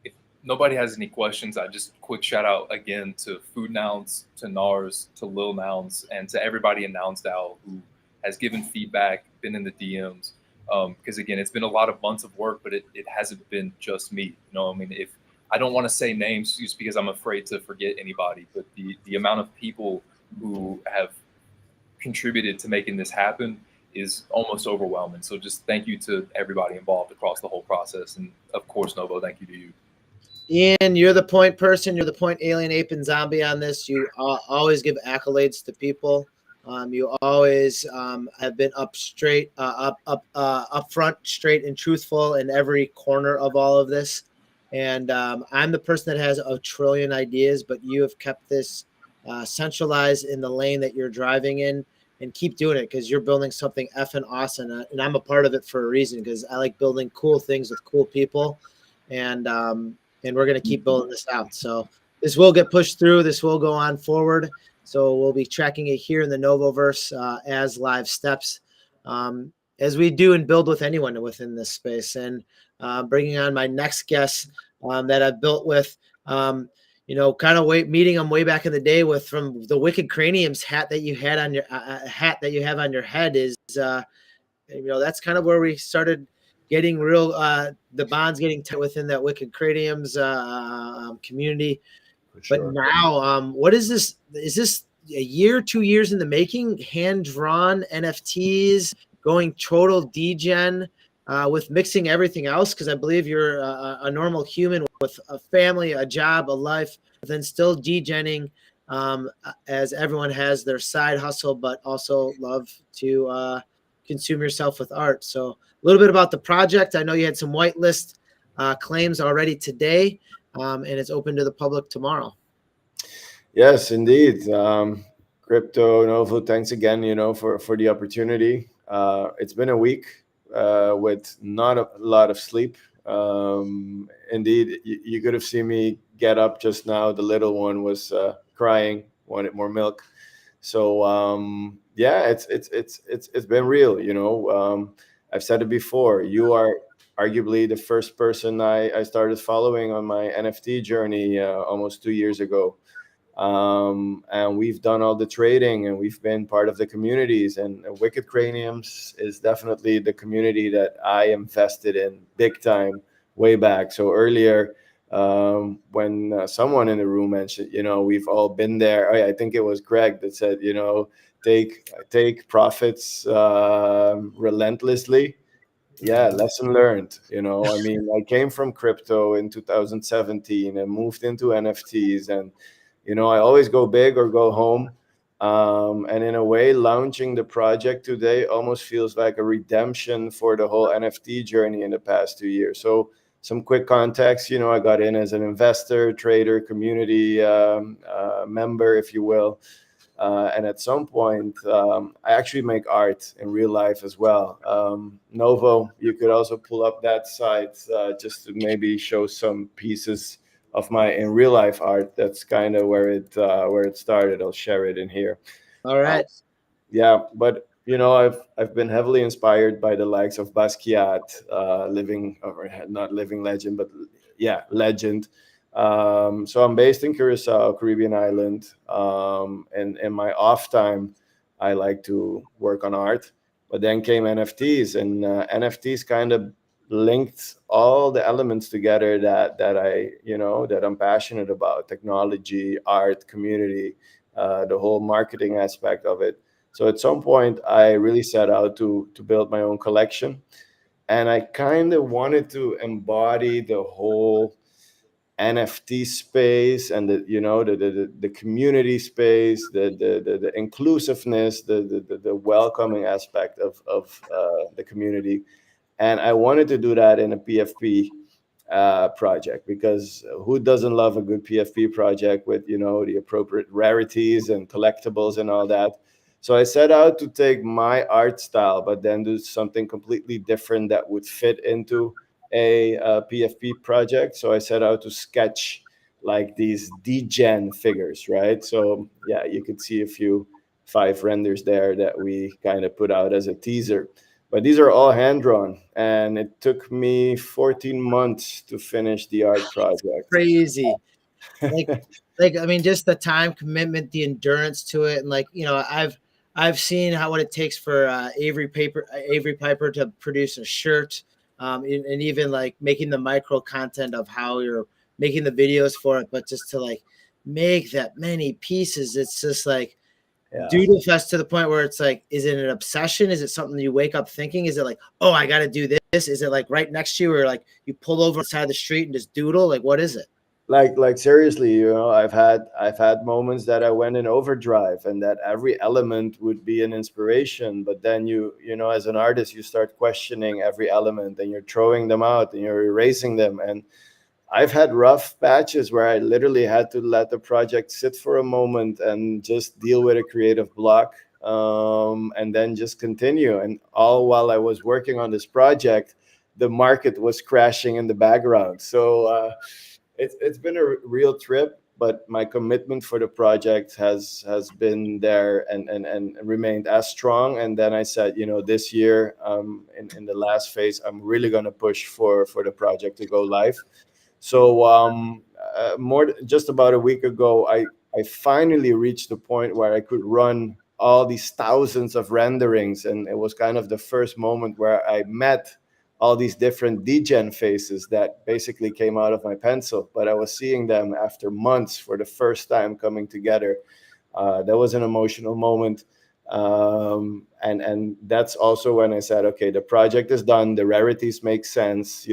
If nobody has any questions, I just quick shout out again to Food Nouns, to NARS, to Lil Nouns, and to everybody in NounsDAO who has given feedback, been in the DMs. Because again, it's been a lot of months of work, but it hasn't been just me. I mean, if I don't want to say names just because I'm afraid to forget anybody, but the amount of people who have contributed to making this happen is almost overwhelming. So just thank you to everybody involved across the whole process. And of course, Novo, thank you to you. Ian, you're the point person. You're the point alien, ape, and zombie on this. You always give accolades to people. You always have been up front, straight, and truthful in every corner of all of this. And I'm the person that has a trillion ideas, but you have kept this centralized in the lane that you're driving in, and keep doing it, because you're building something effing awesome. And I'm a part of it for a reason, because I like building cool things with cool people. And we're going to keep building this out. So this will get pushed through. This will go on forward. So we'll be tracking it here in the NovoVerse as live steps, as we do and build with anyone within this space. And bringing on my next guest that I've built with, kind of meeting them way back in the day from the Wicked Craniums hat that you had on your hat that you have on your head is, that's kind of where we started getting real, the bonds getting tight within that Wicked Craniums community. Sure. But now, what is this? Is this a year, 2 years in the making? Hand-drawn NFTs, going total degen with mixing everything else? Because I believe you're a normal human with a family, a job, a life, then still degenning, as everyone has their side hustle, but also love to consume yourself with art. So a little bit about the project. I know you had some whitelist claims already today. And it's open to the public tomorrow. Yes, indeed. Crypto Novo, thanks again, for the opportunity. It's been a week with not a lot of sleep. Indeed, you could have seen me get up just now. The little one was crying, wanted more milk. So it's been real. I've said it before. You are arguably the first person I started following on my NFT journey almost 2 years ago. And we've done all the trading, and we've been part of the communities. And Wicked Craniums is definitely the community that I invested in big time way back. So earlier, when someone in the room mentioned, we've all been there. I think it was Greg that said, take profits relentlessly. Yeah, lesson learned. I came from crypto in 2017 and moved into NFTs, and I always go big or go home. And in a way, launching the project today almost feels like a redemption for the whole NFT journey in the past 2 years. So some quick context, I got in as an investor, trader, community member, if you will. And at some point, I actually make art in real life as well. Novo, you could also pull up that site just to maybe show some pieces of my in real life art. That's kind of where it started. I'll share it in here. All right. Yeah, but I've been heavily inspired by the likes of Basquiat, not living legend, but legend. So I'm based in Curacao, Caribbean island, and in my off time, I like to work on art. But then came NFTs, and NFTs kind of linked all the elements together that I'm passionate about: technology, art, community, the whole marketing aspect of it. So at some point, I really set out to build my own collection, and I kind of wanted to embody the whole NFT space and the community space, the inclusiveness, the welcoming aspect of the community, and I wanted to do that in a PFP project, because who doesn't love a good PFP project with the appropriate rarities and collectibles and all that. So I set out to take my art style, but then do something completely different that would fit into a PFP project. So I set out to sketch like these DGen figures, right? So yeah, you could see 5 renders there that we kind of put out as a teaser. But these are all hand drawn, and it took me 14 months to finish the art project. Crazy. I mean, just the time commitment, the endurance to it, and I've seen what it takes for Avery Piper to produce a shirt, and even like making the micro content of how you're making the videos for it, but just to like make that many pieces, it's just like doodle fest to the point where it's like, is it an obsession? Is it something you wake up thinking? Is it like, oh, I got to do this? Is it like right next to you, or like you pull over beside the street and just doodle? Like, what is it? Like seriously, I've had moments that I went in overdrive, and that every element would be an inspiration. But then as an artist, you start questioning every element, and you're throwing them out and you're erasing them. And I've had rough patches where I literally had to let the project sit for a moment and just deal with a creative block, and then just continue. And all while I was working on this project, the market was crashing in the background. So it's been a real trip, but my commitment for the project has been there and remained as strong. And then I said, this year, in the last phase, I'm really going to push for the project to go live. So just about a week ago, I finally reached the point where I could run all these thousands of renderings, and it was kind of the first moment where I met all these different DGen faces that basically came out of my pencil, but I was seeing them after months for the first time coming together. That was an emotional moment. And that's also when I said, okay, the project is done. The rarities make sense.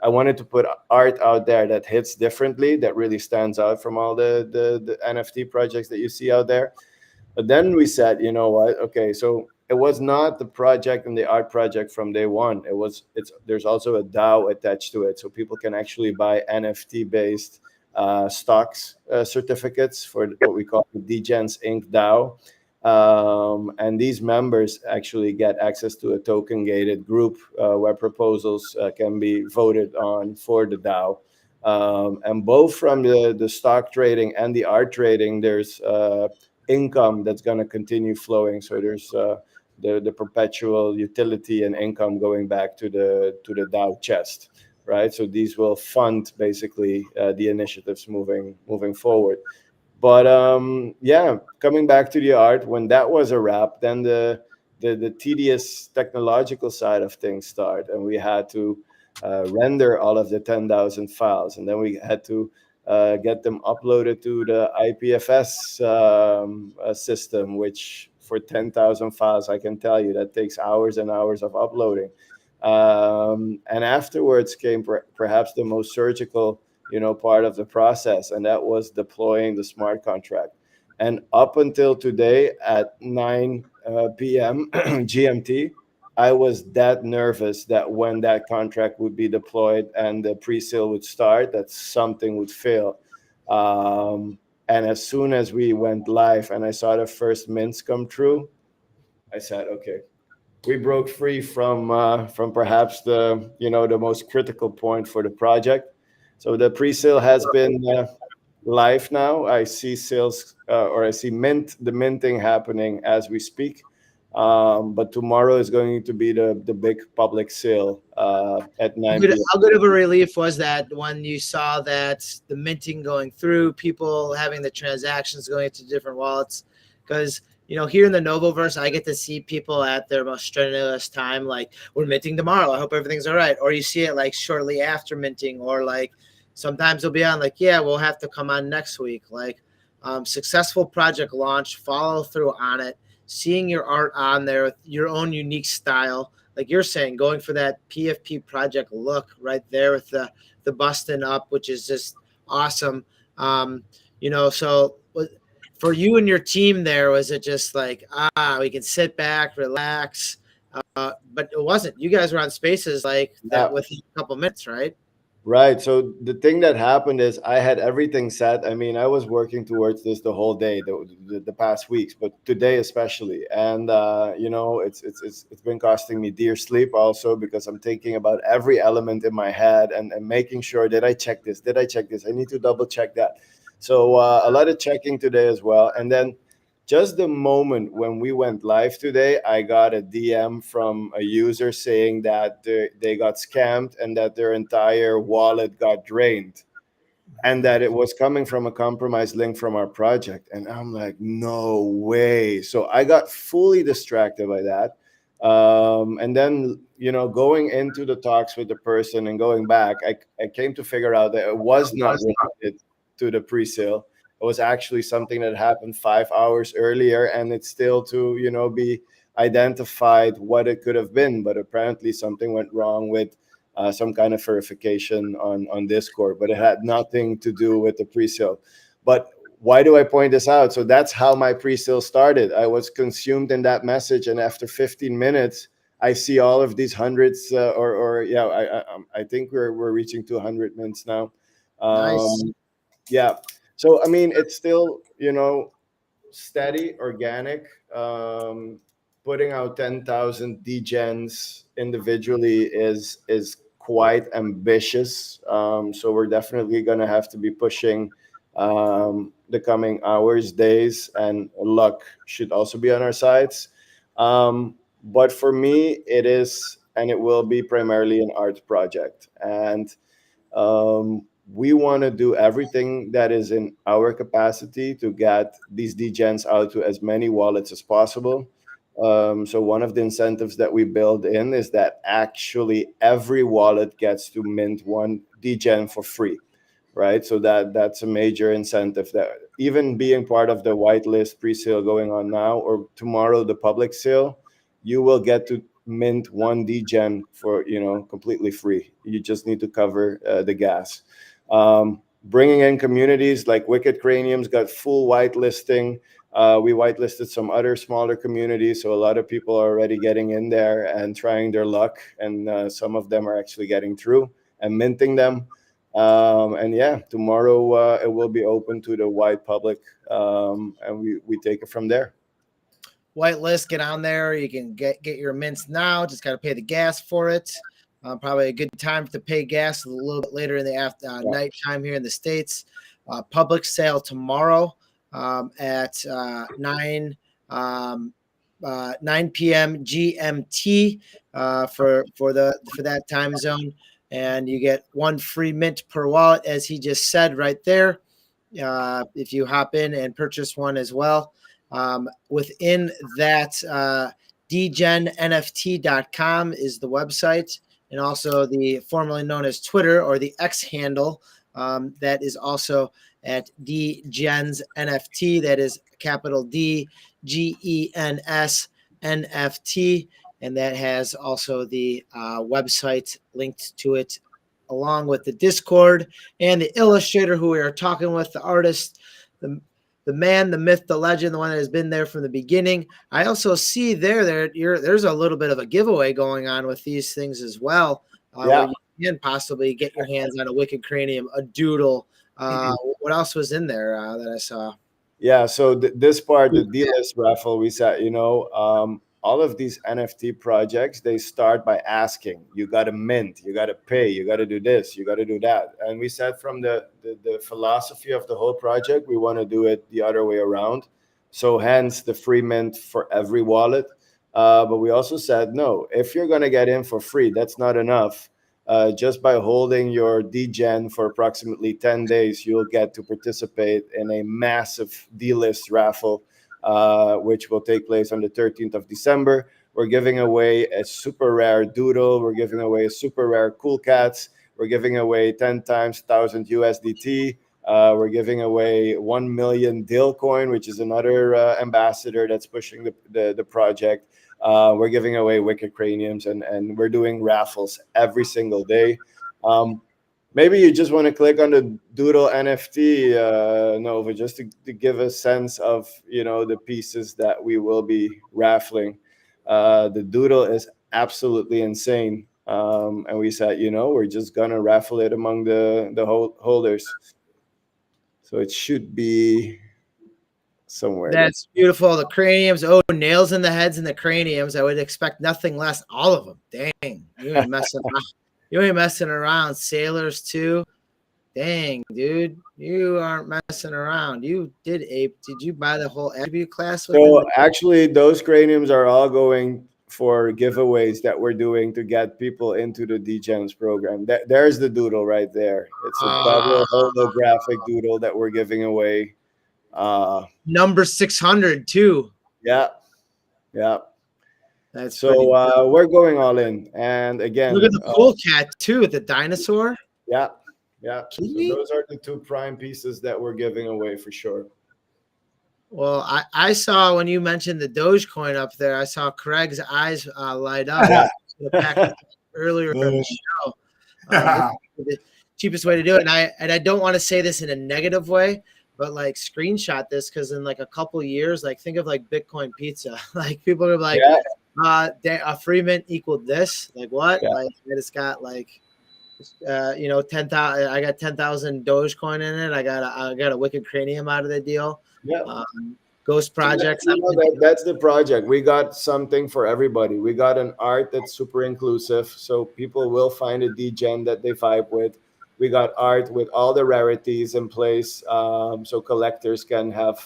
I wanted to put art out there that hits differently, that really stands out from all the NFT projects that you see out there. But then we said, you know what? Okay, so it was not the project and the art project from day one. There's also a DAO attached to it, so people can actually buy NFT-based stocks certificates for what we call the DGens Inc. DAO. And these members actually get access to a token-gated group where proposals can be voted on for the DAO. And both from the stock trading and the art trading, there's income that's going to continue flowing. So there's the perpetual utility and income going back to the DAO chest, right? So these will fund basically the initiatives moving forward. But yeah, coming back to the art, when that was a wrap, then the tedious technological side of things start, and we had to render all of the 10,000 files, and then we had to get them uploaded to the IPFS system, which for 10,000 files, I can tell you that takes hours and hours of uploading. And afterwards came perhaps the most surgical, part of the process, and that was deploying the smart contract. And up until today at 9 p.m. GMT, I was that nervous that when that contract would be deployed and the pre-sale would start, that something would fail. And as soon as we went live and I saw the first mints come through, I said, okay, we broke free from perhaps the most critical point for the project. So the pre-sale has been live now. I see sales or I see the minting happening as we speak. But tomorrow is going to be the big public sale at 9 p.m. How good of a relief was that when you saw that the minting going through, people having the transactions going into different wallets? Because here in the NovoVerse, I get to see people at their most strenuous time, like, we're minting tomorrow, I hope everything's all right. Or you see it like shortly after minting, or like sometimes they'll be on like, yeah, we'll have to come on next week. Like successful project launch, follow through on it, seeing your art on there with your own unique style. Like you're saying, going for that PFP project look right there with the busting up, which is just awesome. So for you and your team there, was it just like, we can sit back, relax? But it wasn't. You guys were on spaces like that within a couple minutes, right? Right. So the thing that happened is I had everything set. I mean, I was working towards this the whole day, the past weeks, but today especially. And it's been costing me dear sleep also, because I'm thinking about every element in my head and making sure, did I check this? Did I check this? I need to double check that. So a lot of checking today as well. And then just the moment when we went live today, I got a DM from a user saying that they got scammed and that their entire wallet got drained, and that it was coming from a compromised link from our project. And I'm like, no way. So I got fully distracted by that. And then, going into the talks with the person and going back, I came to figure out that it was not related to the pre-sale. It was actually something that happened 5 hours earlier, and it's still to, be identified what it could have been. But apparently something went wrong with some kind of verification on Discord, but it had nothing to do with the pre-sale. But why do I point this out? So that's how my pre-sale started. I was consumed in that message, and after 15 minutes, I see all of these hundreds, I think we're reaching 200 minutes now. Nice. Yeah. So, I mean, it's still, steady, organic. Putting out 10,000 DGens individually is quite ambitious. So we're definitely going to have to be pushing the coming hours, days, and luck should also be on our sides. But for me, it is, and it will be primarily an art project. And we want to do everything that is in our capacity to get these DGens out to as many wallets as possible. So one of the incentives that we build in is that actually every wallet gets to mint one DGen for free, right? So that's a major incentive, that even being part of the whitelist pre-sale going on now, or tomorrow the public sale, you will get to mint one DGen for completely free. You just need to cover the gas. Bringing in communities like Wicked Craniums got full whitelisting. We whitelisted some other smaller communities, so a lot of people are already getting in there and trying their luck, and some of them are actually getting through and minting them. And yeah, tomorrow it will be open to the wide public, and we take it from there. Whitelist, get on there. You can get your mints now. Just got to pay the gas for it. Probably a good time to pay gas a little bit later in the night time here in the States. Public sale tomorrow at 9 p.m. GMT for that time zone, and you get one free mint per wallet, as he just said right there. if you hop in and purchase one as well. Within that, DgensNFT.com is the website, and also the formerly known as Twitter or the X handle. That is also at DgensNFT. That is capital DGENS NFT, and that has also the website linked to it, along with the Discord and the illustrator who we are talking with, the artist, the man, the myth, the legend, the one that has been there from the beginning. I also see there's a little bit of a giveaway going on with these things as well. Where you can possibly get your hands on a Wicked Cranium, a doodle. What else was in there that I saw? Yeah, so this part, the D-list raffle, we said, all of these NFT projects, they start by asking. You got to mint, you got to pay, you got to do this, you got to do that. And we said from the philosophy of the whole project, we want to do it the other way around. So hence the free mint for every wallet. But we also said, no, if you're going to get in for free, that's not enough. Just by holding your DGen for approximately 10 days, you'll get to participate in a massive D-list raffle, which will take place on the 13th of December. We're giving away a super rare doodle. We're giving away a super rare cool cats. We're giving away 10 times 1,000 USDT. We're giving away 1 million DIL coin, which is another ambassador that's pushing the project. We're giving away Wicked Craniums, and we're doing raffles every single day. Maybe you just want to click on the Doodle NFT, Nova, just to give a sense of, the pieces that we will be raffling. The Doodle is absolutely insane. And we said, we're just going to raffle it among the holders. So it should be somewhere. That's beautiful. The craniums. Oh, nails in the heads and the craniums. I would expect nothing less. All of them. Dang. You ain't messing around. You ain't messing around. Sailors too. Dang, dude. You aren't messing around. You did you buy the whole attribute class? So actually those craniums are all going for giveaways that we're doing to get people into the DGens program. There's the doodle right there. It's a double holographic doodle that we're giving away. Number 600 too. Yeah. That's so we're going all in. And again, look at the cool cat too, the dinosaur. Yeah. So those are the two prime pieces that we're giving away for sure. Well, I saw when you mentioned the Dogecoin up there, I saw Craig's eyes light up earlier in the show. The cheapest way to do it, and I don't want to say this in a negative way, but like screenshot this, because in like a couple of years, like think of like Bitcoin pizza. Like people are like, a free mint equaled this. Like what? Like it's got like 10,000. I got 10,000 Dogecoin in it. I got a Wicked Cranium out of the deal. Ghost projects. That's the project. We got something for everybody. We got an art that's super inclusive, so people will find a DGen that they vibe with. We got art with all the rarities in place, so collectors can have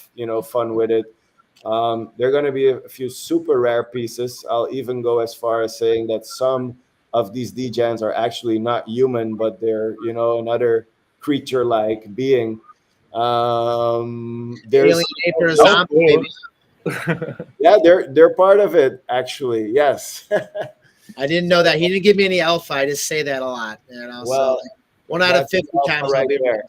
fun with it. There are going to be a few super rare pieces. I'll even go as far as saying that some of these DGens are actually not human, but they're another creature-like being. There's yeah, they're part of it actually. Yes. I didn't know that. He didn't give me any alpha. I just say that a lot. Well, so 1 out of 50 times right there.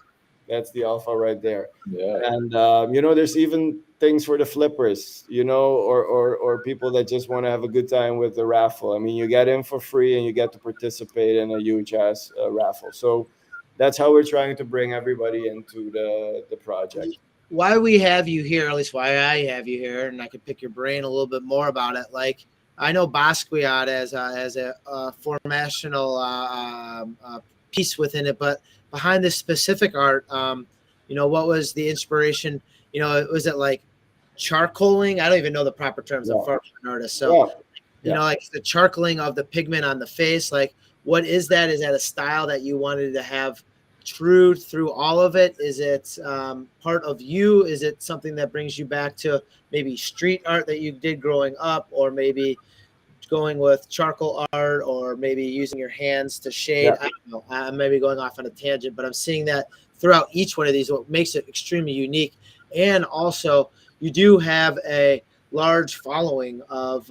That's the alpha right there. Yeah. And there's even things for the flippers, or people that just want to have a good time with the raffle. I mean, you get in for free and you get to participate in a huge ass raffle. So that's how we're trying to bring everybody into the project. Why we have you here, at least why I have you here, and I could pick your brain a little bit more about it. Like, I know Basquiat as a formational piece within it, but behind this specific art, what was the inspiration? Was it like charcoaling? I don't even know the proper terms. I'm far from an artist. So, like the charcoaling of the pigment on the face, like, what is that? Is that a style that you wanted to have true through all of it? Is it part of you? Is it something that brings you back to maybe street art that you did growing up, or maybe going with charcoal art or maybe using your hands to shade. Yeah. I don't know. I'm maybe going off on a tangent, but I'm seeing that throughout each one of these, what makes it extremely unique. And also, you do have a large following of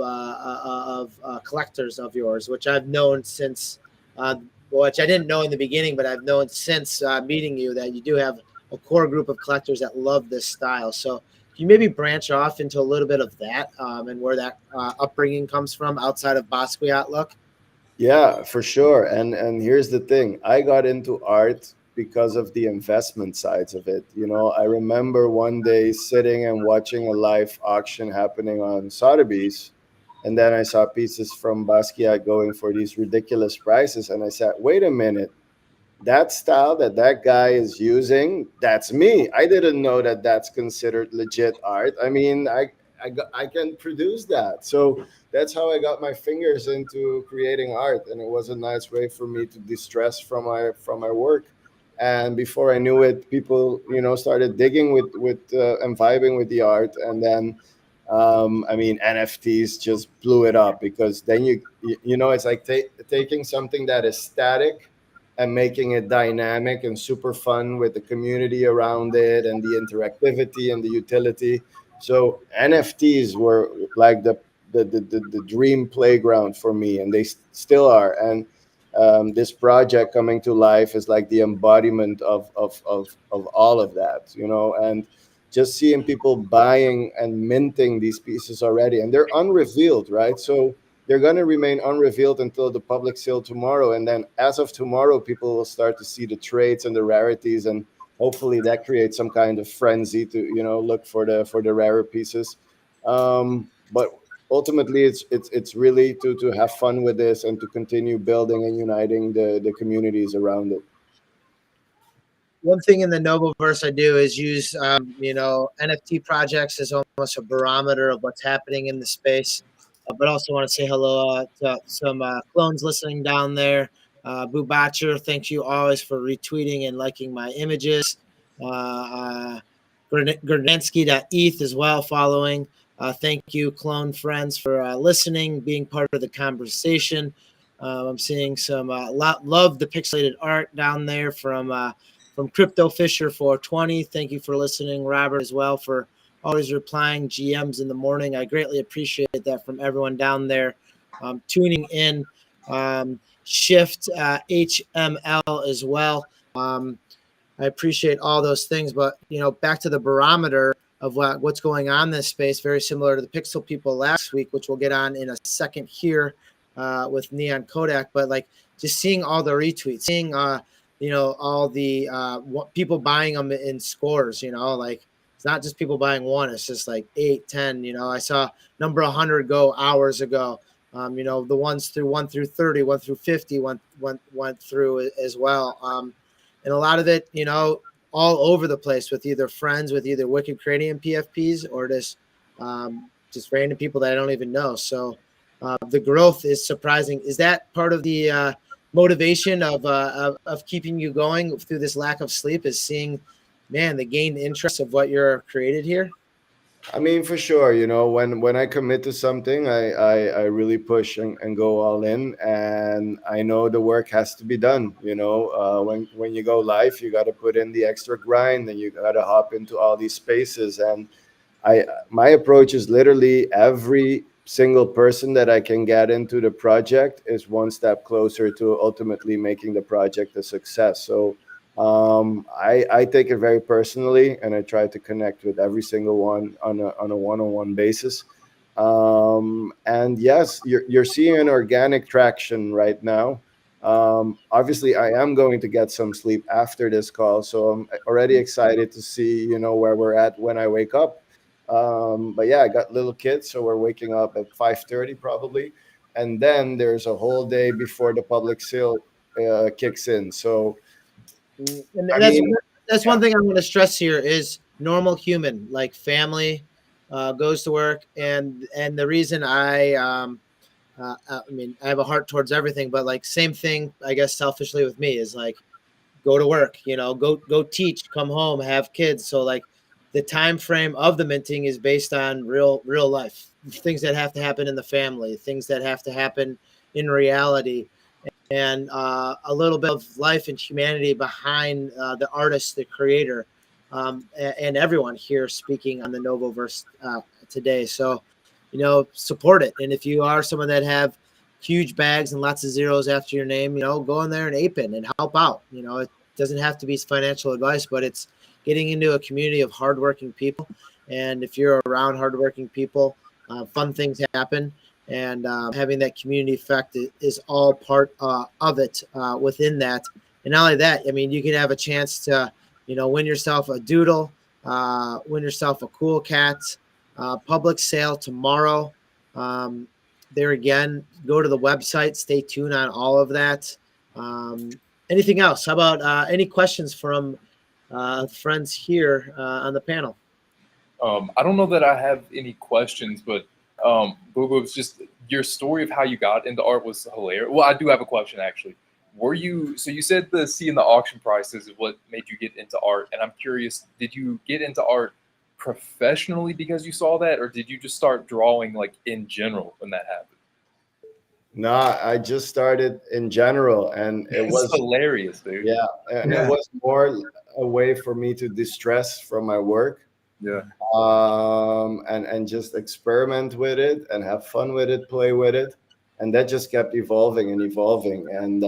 collectors of yours, which I've known since, which I didn't know in the beginning, but I've known since meeting you that you do have a core group of collectors that love this style. So can you maybe branch off into a little bit of that and where that upbringing comes from outside of Basquiat look? Yeah, for sure. And here's the thing. I got into art because of the investment sides of it. You know, I remember one day sitting and watching a live auction happening on Sotheby's, and then I saw pieces from Basquiat going for these ridiculous prices, and I said, "Wait a minute. That style that that guy is using, that's me. I didn't know that that's considered legit art. I mean, I can produce that." So that's how I got my fingers into creating art, and it was a nice way for me to distress from my work. And before I knew it, people, you know, started digging with and vibing with the art, and then I mean, NFTs just blew it up, because then you know, it's like taking something that is static and making it dynamic and super fun with the community around it and the interactivity and the utility. So NFTs were like the dream playground for me, and they still are. And this project coming to life is like the embodiment of all of that, you know. And just seeing people buying and minting these pieces already, and they're unrevealed, right? So they're going to remain unrevealed until the public sale tomorrow, and then as of tomorrow, people will start to see the traits and the rarities, and hopefully that creates some kind of frenzy to, you know, look for the rarer pieces. But ultimately, it's really to have fun with this and to continue building and uniting the communities around it. One thing in the NovoVerse I do is use, NFT projects as almost a barometer of what's happening in the space. But also want to say hello to some clones listening down there. Boo Botcher, thank you always for retweeting and liking my images. Gurdansky.eth as well, following. Thank you, clone friends, for listening, being part of the conversation. I'm seeing some love the pixelated art down there from Crypto Fisher 420. Thank you for listening, Robert, as well, for always replying GMs in the morning. I greatly appreciate that from everyone down there tuning in. Shift HML as well. I appreciate all those things, but you know, back to the barometer of what's going on in this space, very similar to the Pixel people last week, which we'll get on in a second here with Neon Kodak. But like just seeing all the retweets, seeing all the people buying them in scores, you know, like it's not just people buying one, it's just like 8, 10, you know. I saw number 100 go hours ago. The ones through 1 through 30, 1 through 50 went through as well. And a lot of it, you know, all over the place with either friends, with either Wicked Cranium PFPs or just random people that I don't even know. So the growth is surprising. Is that part of the motivation of keeping you going through this lack of sleep, is seeing, man, the gained interest of what you're created here? I mean, for sure, you know, when I commit to something, I really push and go all in, and I know the work has to be done. You know, when you go live, you got to put in the extra grind, and you got to hop into all these spaces. And my approach is literally every single person that I can get into the project is one step closer to ultimately making the project a success. So I take it very personally, and I try to connect with every single one on a one-on-one basis. And yes, you're seeing an organic traction right now. Obviously, I am going to get some sleep after this call, so I'm already excited to see, you know, where we're at when I wake up. But yeah, I got little kids, so we're waking up at 5:30 probably, and then there's a whole day before the public sale kicks in. So And I that's mean, that's yeah. one thing I'm going to stress here is normal human, like family, goes to work, and the reason I mean, I have a heart towards everything, but like same thing, I guess selfishly with me is like go to work, you know, go teach, come home, have kids. So like the time frame of the minting is based on real life, things that have to happen in the family, things that have to happen in reality, and a little bit of life and humanity behind the artist, the creator, and everyone here speaking on the NovoVerse today. So, support it. And if you are someone that have huge bags and lots of zeros after your name, go in there and ape it and help out. It doesn't have to be financial advice, but it's getting into a community of hardworking people. And if you're around hardworking people, fun things happen. And having that community effect is all part of it within that. And not only that, I mean, you can have a chance to, win yourself a doodle, win yourself a cool cat, public sale tomorrow. There again, go to the website, stay tuned on all of that. Anything else? How about any questions from friends here on the panel? I don't know that I have any questions, but Boo, it's just your story of how you got into art was hilarious. Well, I do have a question actually. So you said seeing the auction prices is what made you get into art, and I'm curious, did you get into art professionally because you saw that, or did you just start drawing like in general when that happened? No, I just started in general, and it was hilarious, dude. Yeah, and it was more a way for me to distress from my work. Yeah. And just experiment with it and have fun with it, play with it, and that just kept evolving and evolving. And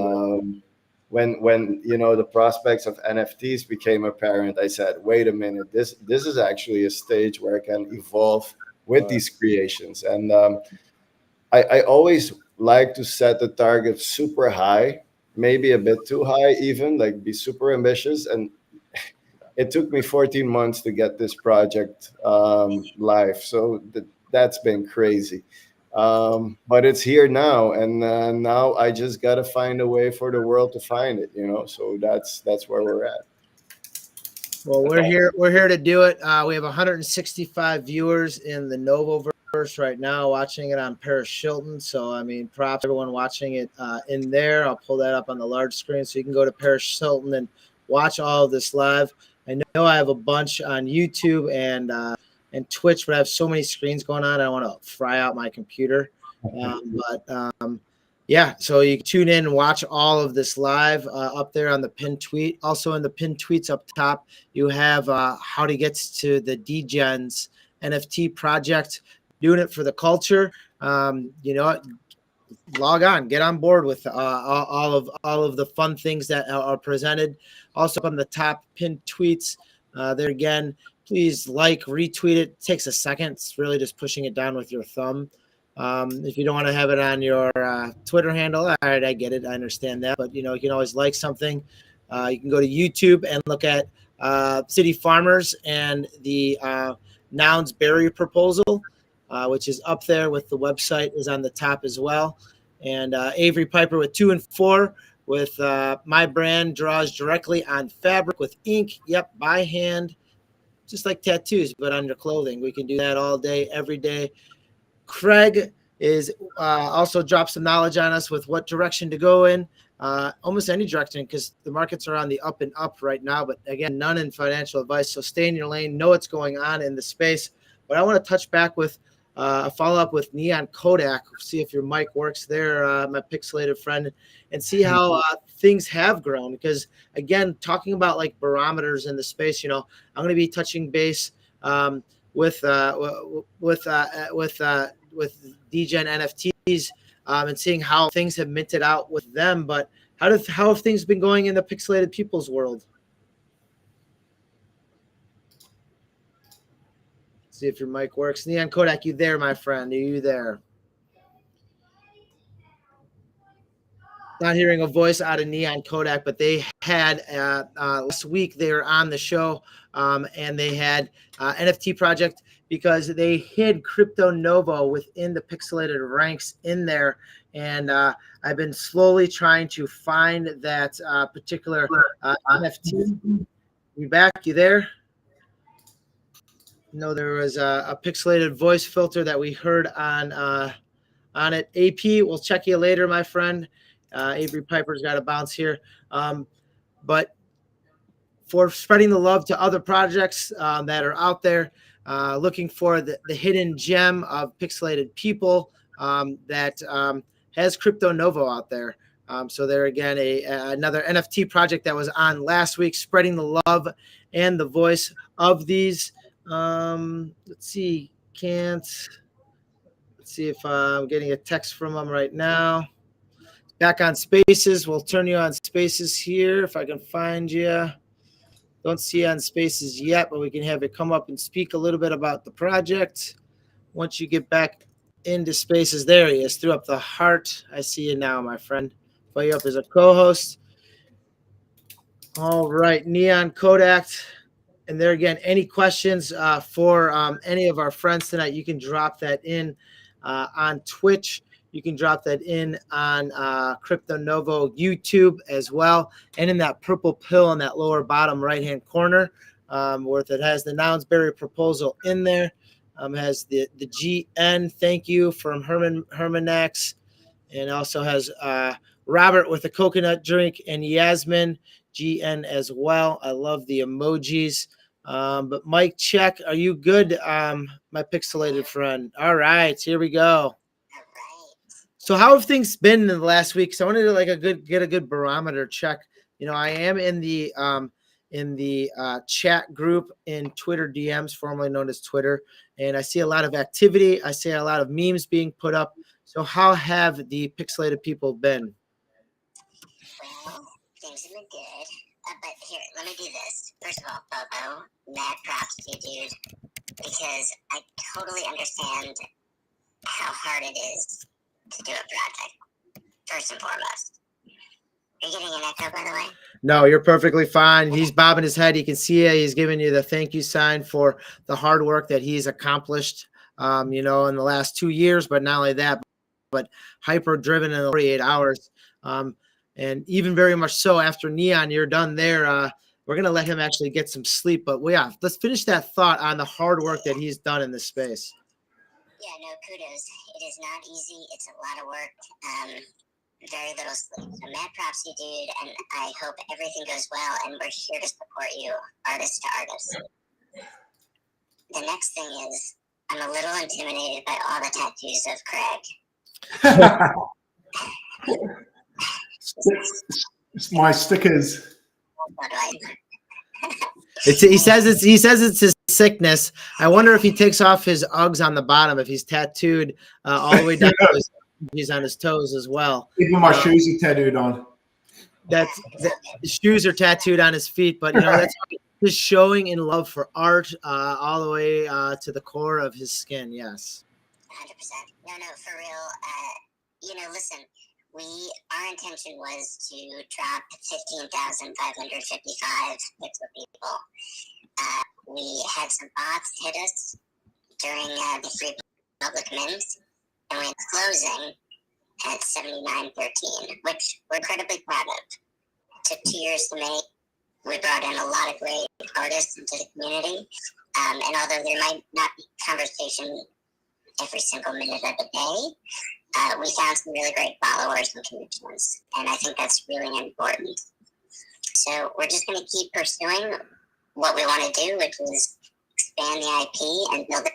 when the prospects of NFTs became apparent, I said, wait a minute, this is actually a stage where I can evolve with these creations. And I always like to set the target super high, maybe a bit too high, even like be super ambitious. And it took me 14 months to get this project live. So that's been crazy. But it's here now. And now I just got to find a way for the world to find it, So that's where we're at. Well, we're here to do it. We have 165 viewers in the NovoVerse right now, watching it on Paris Hilton. So, I mean, props to everyone watching it in there. I'll pull that up on the large screen so you can go to Paris Hilton and watch all of this live. I know I have a bunch on YouTube and Twitch, but I have so many screens going on. I don't want to fry out my computer. Yeah, so you can tune in and watch all of this live up there on the pinned tweet. Also in the pinned tweets up top, you have how to get to the DgensNFT project, doing it for the culture. Log on, get on board with all of the fun things that are presented. Also on the top pinned tweets there again, please retweet it. It takes a second. It's really just pushing it down with your thumb. If you don't want to have it on your Twitter handle, all right, I get it. I understand that. But, you can always like something. You can go to YouTube and look at City Farmers and the Nouns Berry proposal, which is up there with the website is on the top as well. And Avery Piper with 2 and 4 with my brand draws directly on fabric with ink. Yep, by hand, just like tattoos, but on your clothing. We can do that all day, every day. Craig is also dropped some knowledge on us with what direction to go in, almost any direction, because the markets are on the up and up right now. But again, none in financial advice. So stay in your lane, know what's going on in the space. But I want to touch back with a follow-up with Neon Kodak, see if your mic works there, my pixelated friend, and see how things have grown. Because again, talking about like barometers in the space, I'm going to be touching base with DgensNFTs and seeing how things have minted out with them. But how have things been going in the pixelated people's world? See if your mic works. Neon Kodak, you there, my friend? Are you there? Not hearing a voice out of Neon Kodak, but they had last week they were on the show and they had NFT project because they hid Crypto Novo within the pixelated ranks in there. And I've been slowly trying to find that particular NFT. You back? You there? No, there was a pixelated voice filter that we heard on it. AP, we'll check you later, my friend. Avery Piper's got a bounce here. But for spreading the love to other projects that are out there, looking for the hidden gem of pixelated people that has Crypto Novo out there. So they're again another NFT project that was on last week, spreading the love and the voice of these. Let's see, let's see if I'm getting a text from them right now. Back on Spaces, we'll turn you on Spaces here if I can find you. Don't see you on Spaces yet, but we can have it come up and speak a little bit about the project. Once you get back into Spaces, there he is, threw up the heart. I see you now, my friend. Put you up as a co-host. All right, Neon Kodak. And there again, any questions for any of our friends tonight, you can drop that in on Twitch. You can drop that in on Crypto Novo YouTube as well. And in that purple pill in that lower bottom right-hand corner, where it has the NounsDAO proposal in there, has the GN thank you from Hermanax, and also has Robert with a coconut drink and Yasmin GN as well. I love the emojis. But Mike, check. Are you good, my pixelated friend? All right, here we go. So how have things been in the last week? So I wanted to get a good barometer check. You know, I am in the chat group in Twitter DMs, formerly known as Twitter, and I see a lot of activity. I see a lot of memes being put up. So how have the pixelated people been? Well, things have been good. But here, let me do this. First of all, Bobo, mad props to you, dude, because I totally understand how hard it is to do a project, first and foremost. Are you getting an echo, by the way? No, you're perfectly fine. He's bobbing his head. You can see it. He's giving you the thank you sign for the hard work that he's accomplished, in the last 2 years. But not only that, but hyper driven in 48 hours. And even very much so after Neon, you're done there. We're going to let him actually get some sleep. But let's finish that thought on the hard work that he's done in this space. Yeah, no, kudos. It is not easy. It's a lot of work. Very little sleep. So mad props to you, dude, and I hope everything goes well, and we're here to support you, artist to artist. The next thing is, I'm a little intimidated by all the tattoos of Craig. It's my stickers. What do I He says it's his sickness. I wonder if he takes off his Uggs on the bottom, if he's tattooed all the way down to he's on his toes as well. Even my shoes are tattooed on. The shoes are tattooed on his feet, but that's just showing in love for art all the way to the core of his skin. Yes. 100%. No, for real. Listen, our intention was to drop 15,555 pixel people. We had some bots hit us during the free public mints, and we had closing at 7913, which we're incredibly proud of. It took 2 years to make. We brought in a lot of great artists into the community, and although there might not be conversation every single minute of the day, we found some really great followers and connections, and I think that's really important. So we're just going to keep pursuing what we want to do, which is expand the IP and build it.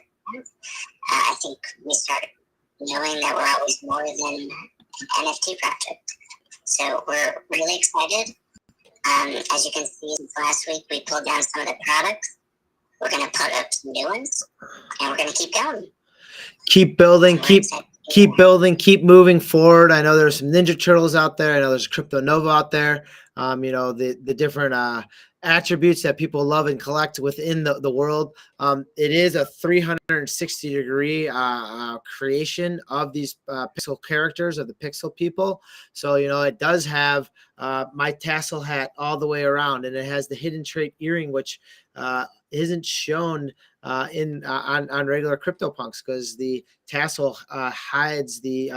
I think we started knowing that we're always more than an NFT project. So we're really excited. As you can see, since last week, we pulled down some of the products. We're going to put up some new ones, and we're going to keep going. Keep building, keep building, keep moving forward. I know there's some Ninja Turtles out there. I know there's Crypto Novo out there. The different attributes that people love and collect within the world. It is a 360-degree creation of these pixel characters, of the pixel people. So, it does have my tassel hat all the way around, and it has the hidden trait earring, which isn't shown on regular CryptoPunks because the tassel hides the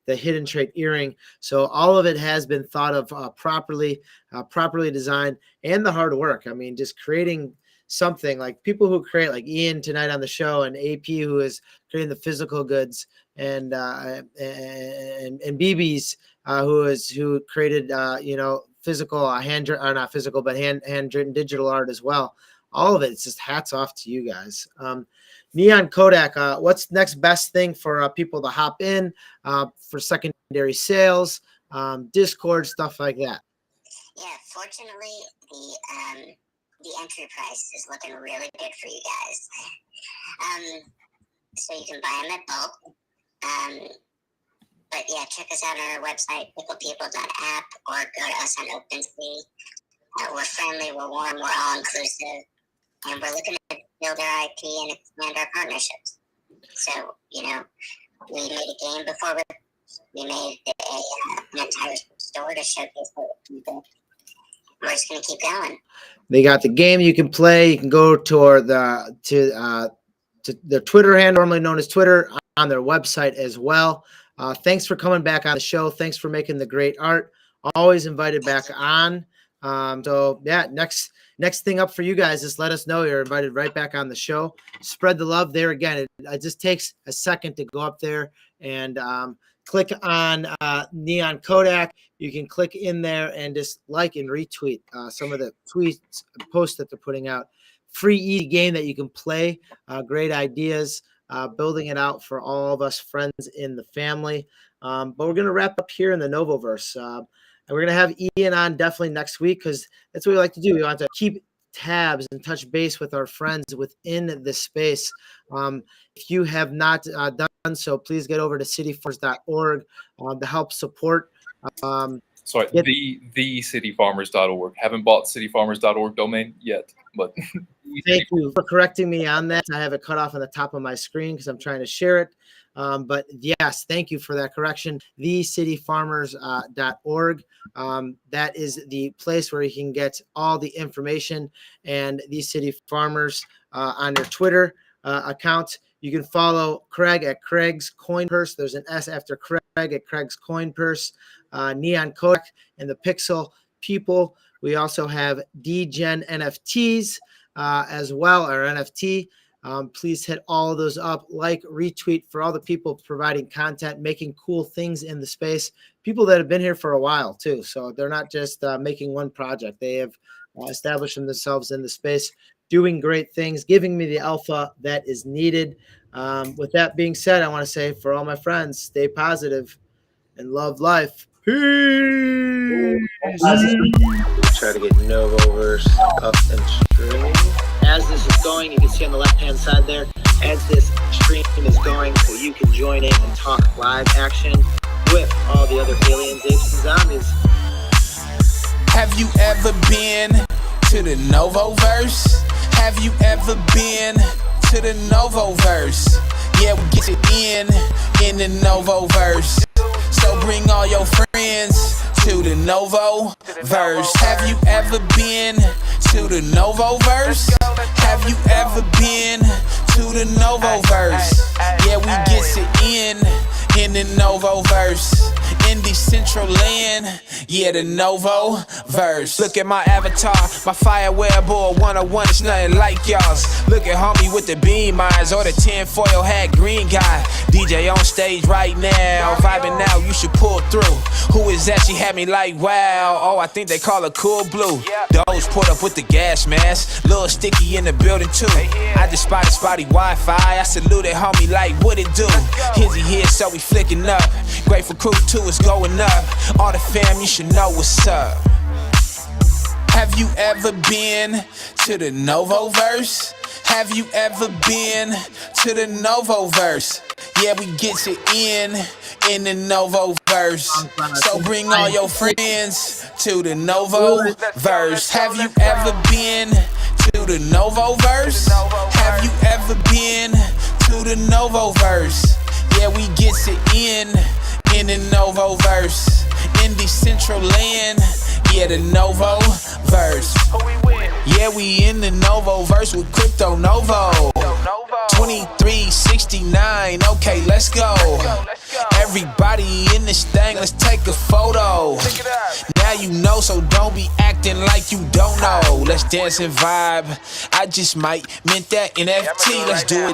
hidden trait earring. So all of it has been thought of properly designed, and the hard work. I mean, just creating something like people who create, like Ian tonight on the show, and AP who is creating the physical goods, and BB's who created physical not physical but handwritten digital art as well. all of it. It's just hats off to you guys. Neon Kodak, what's next best thing for people to hop in for secondary sales, Discord, stuff like that? Yeah, fortunately, the entry price is looking really good for you guys. So you can buy them at bulk. But yeah, check us out on our website, picklepeople.app, or go to us on OpenSea. We're friendly, we're warm, we're all inclusive, and we're looking to build our IP and expand our partnerships. So, you know, we made a game before we made an entire store to showcase what people. We're just gonna keep going. They got the game you can play. You can go to their Twitter handle, normally known as Twitter, on their website as well. Thanks for coming back on the show. Thanks for making the great art. Always invited back on. So yeah, next thing up for you guys is let us know you're invited right back on the show. Spread the love there. Again, it just takes a second to go up there and click on Neon Kodak. You can click in there and just like and retweet some of the tweets, posts that they're putting out. Free easy game that you can play. Great ideas. Building it out for all of us friends in the family. But we're going to wrap up here in the NovoVerse. And we're going to have Ian on definitely next week because that's what we like to do. We want to keep tabs and touch base with our friends within the space. If you have not done so, please get over to cityfarmers.org to help support. Sorry, the cityfarmers.org. Haven't bought cityfarmers.org domain yet, but thank you for correcting me on that. I have it cut off on the top of my screen because I'm trying to share it. But yes, thank you for that correction. thecityfarmers.org. That is the place where you can get all the information, and the City Farmers on your Twitter account. You can follow Craig at Craig's Coin Purse. There's an S after Craig at Craig's Coin Purse. Neon Kodak and the Pixel People. We also have DgensNFTs as well, our NFT. Please hit all of those up, like, retweet for all the people providing content, making cool things in the space. People that have been here for a while too. So they're not just making one project. They have established themselves in the space, doing great things, giving me the alpha that is needed. With that being said, I want to say for all my friends, stay positive and love life. Peace. Try to get NovoVerse up and streaming. As this is going, you can see on the left-hand side there, as this stream is going, so you can join in and talk live action with all the other aliens, apes, and zombies. Have you ever been to the NovoVerse? Have you ever been to the NovoVerse? Yeah, we get it in the NovoVerse. So bring all your friends to the NovoVerse. Have you ever been to the NovoVerse? Have you ever been to the NovoVerse? Yeah, we get it in the NovoVerse. In the central land, yeah, the NovoVerse. Look at my avatar, my fireware boy 101, it's nothing like y'all's. Look at homie with the beam eyes or the tinfoil hat green guy. DJ on stage right now, vibing now, you should pull through. Who is that? She had me like, wow. Oh, I think they call her Cool Blue. DOGE pulled up with the gas mask, Lil Sticky in the building too. I just spotted spotty Wi-Fi, I saluted homie like, what it do? Hizzy here, so we flicking up. Grateful Crew 2 is going up. All the fam, you should know what's up. Have you ever been to the NovoVerse? Have you ever been to the NovoVerse? Yeah, we get it in the NovoVerse. So bring all your friends to the NovoVerse. Have you ever been to the NovoVerse? Have you ever been to the NovoVerse? Yeah, we get it in the NovoVerse. In the central land, yeah, the NovoVerse. Yeah, we in the NovoVerse with Crypto Novo. 2369, okay, let's go. Everybody in this thing, let's take a photo. Now you know, so don't be acting like you don't know. Let's dance and vibe. I just might mint that NFT. Let's do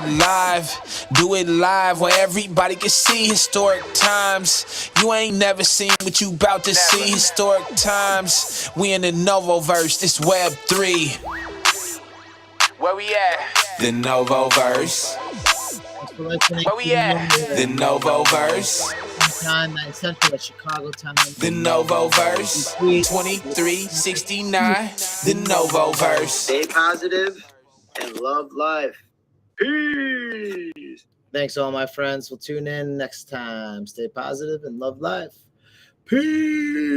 it live where everybody can see historic times. You ain't never seen what you about to see. Historic times. We in the NovoVerse, this Web 3. Where we at? The NovoVerse. Thanks for listening. Where we at? The NovoVerse. Time, Central Chicago time. The NovoVerse. 2369. The NovoVerse. Stay positive and love life. Peace. Thanks, all my friends. We'll tune in next time. Stay positive and love life. Peace.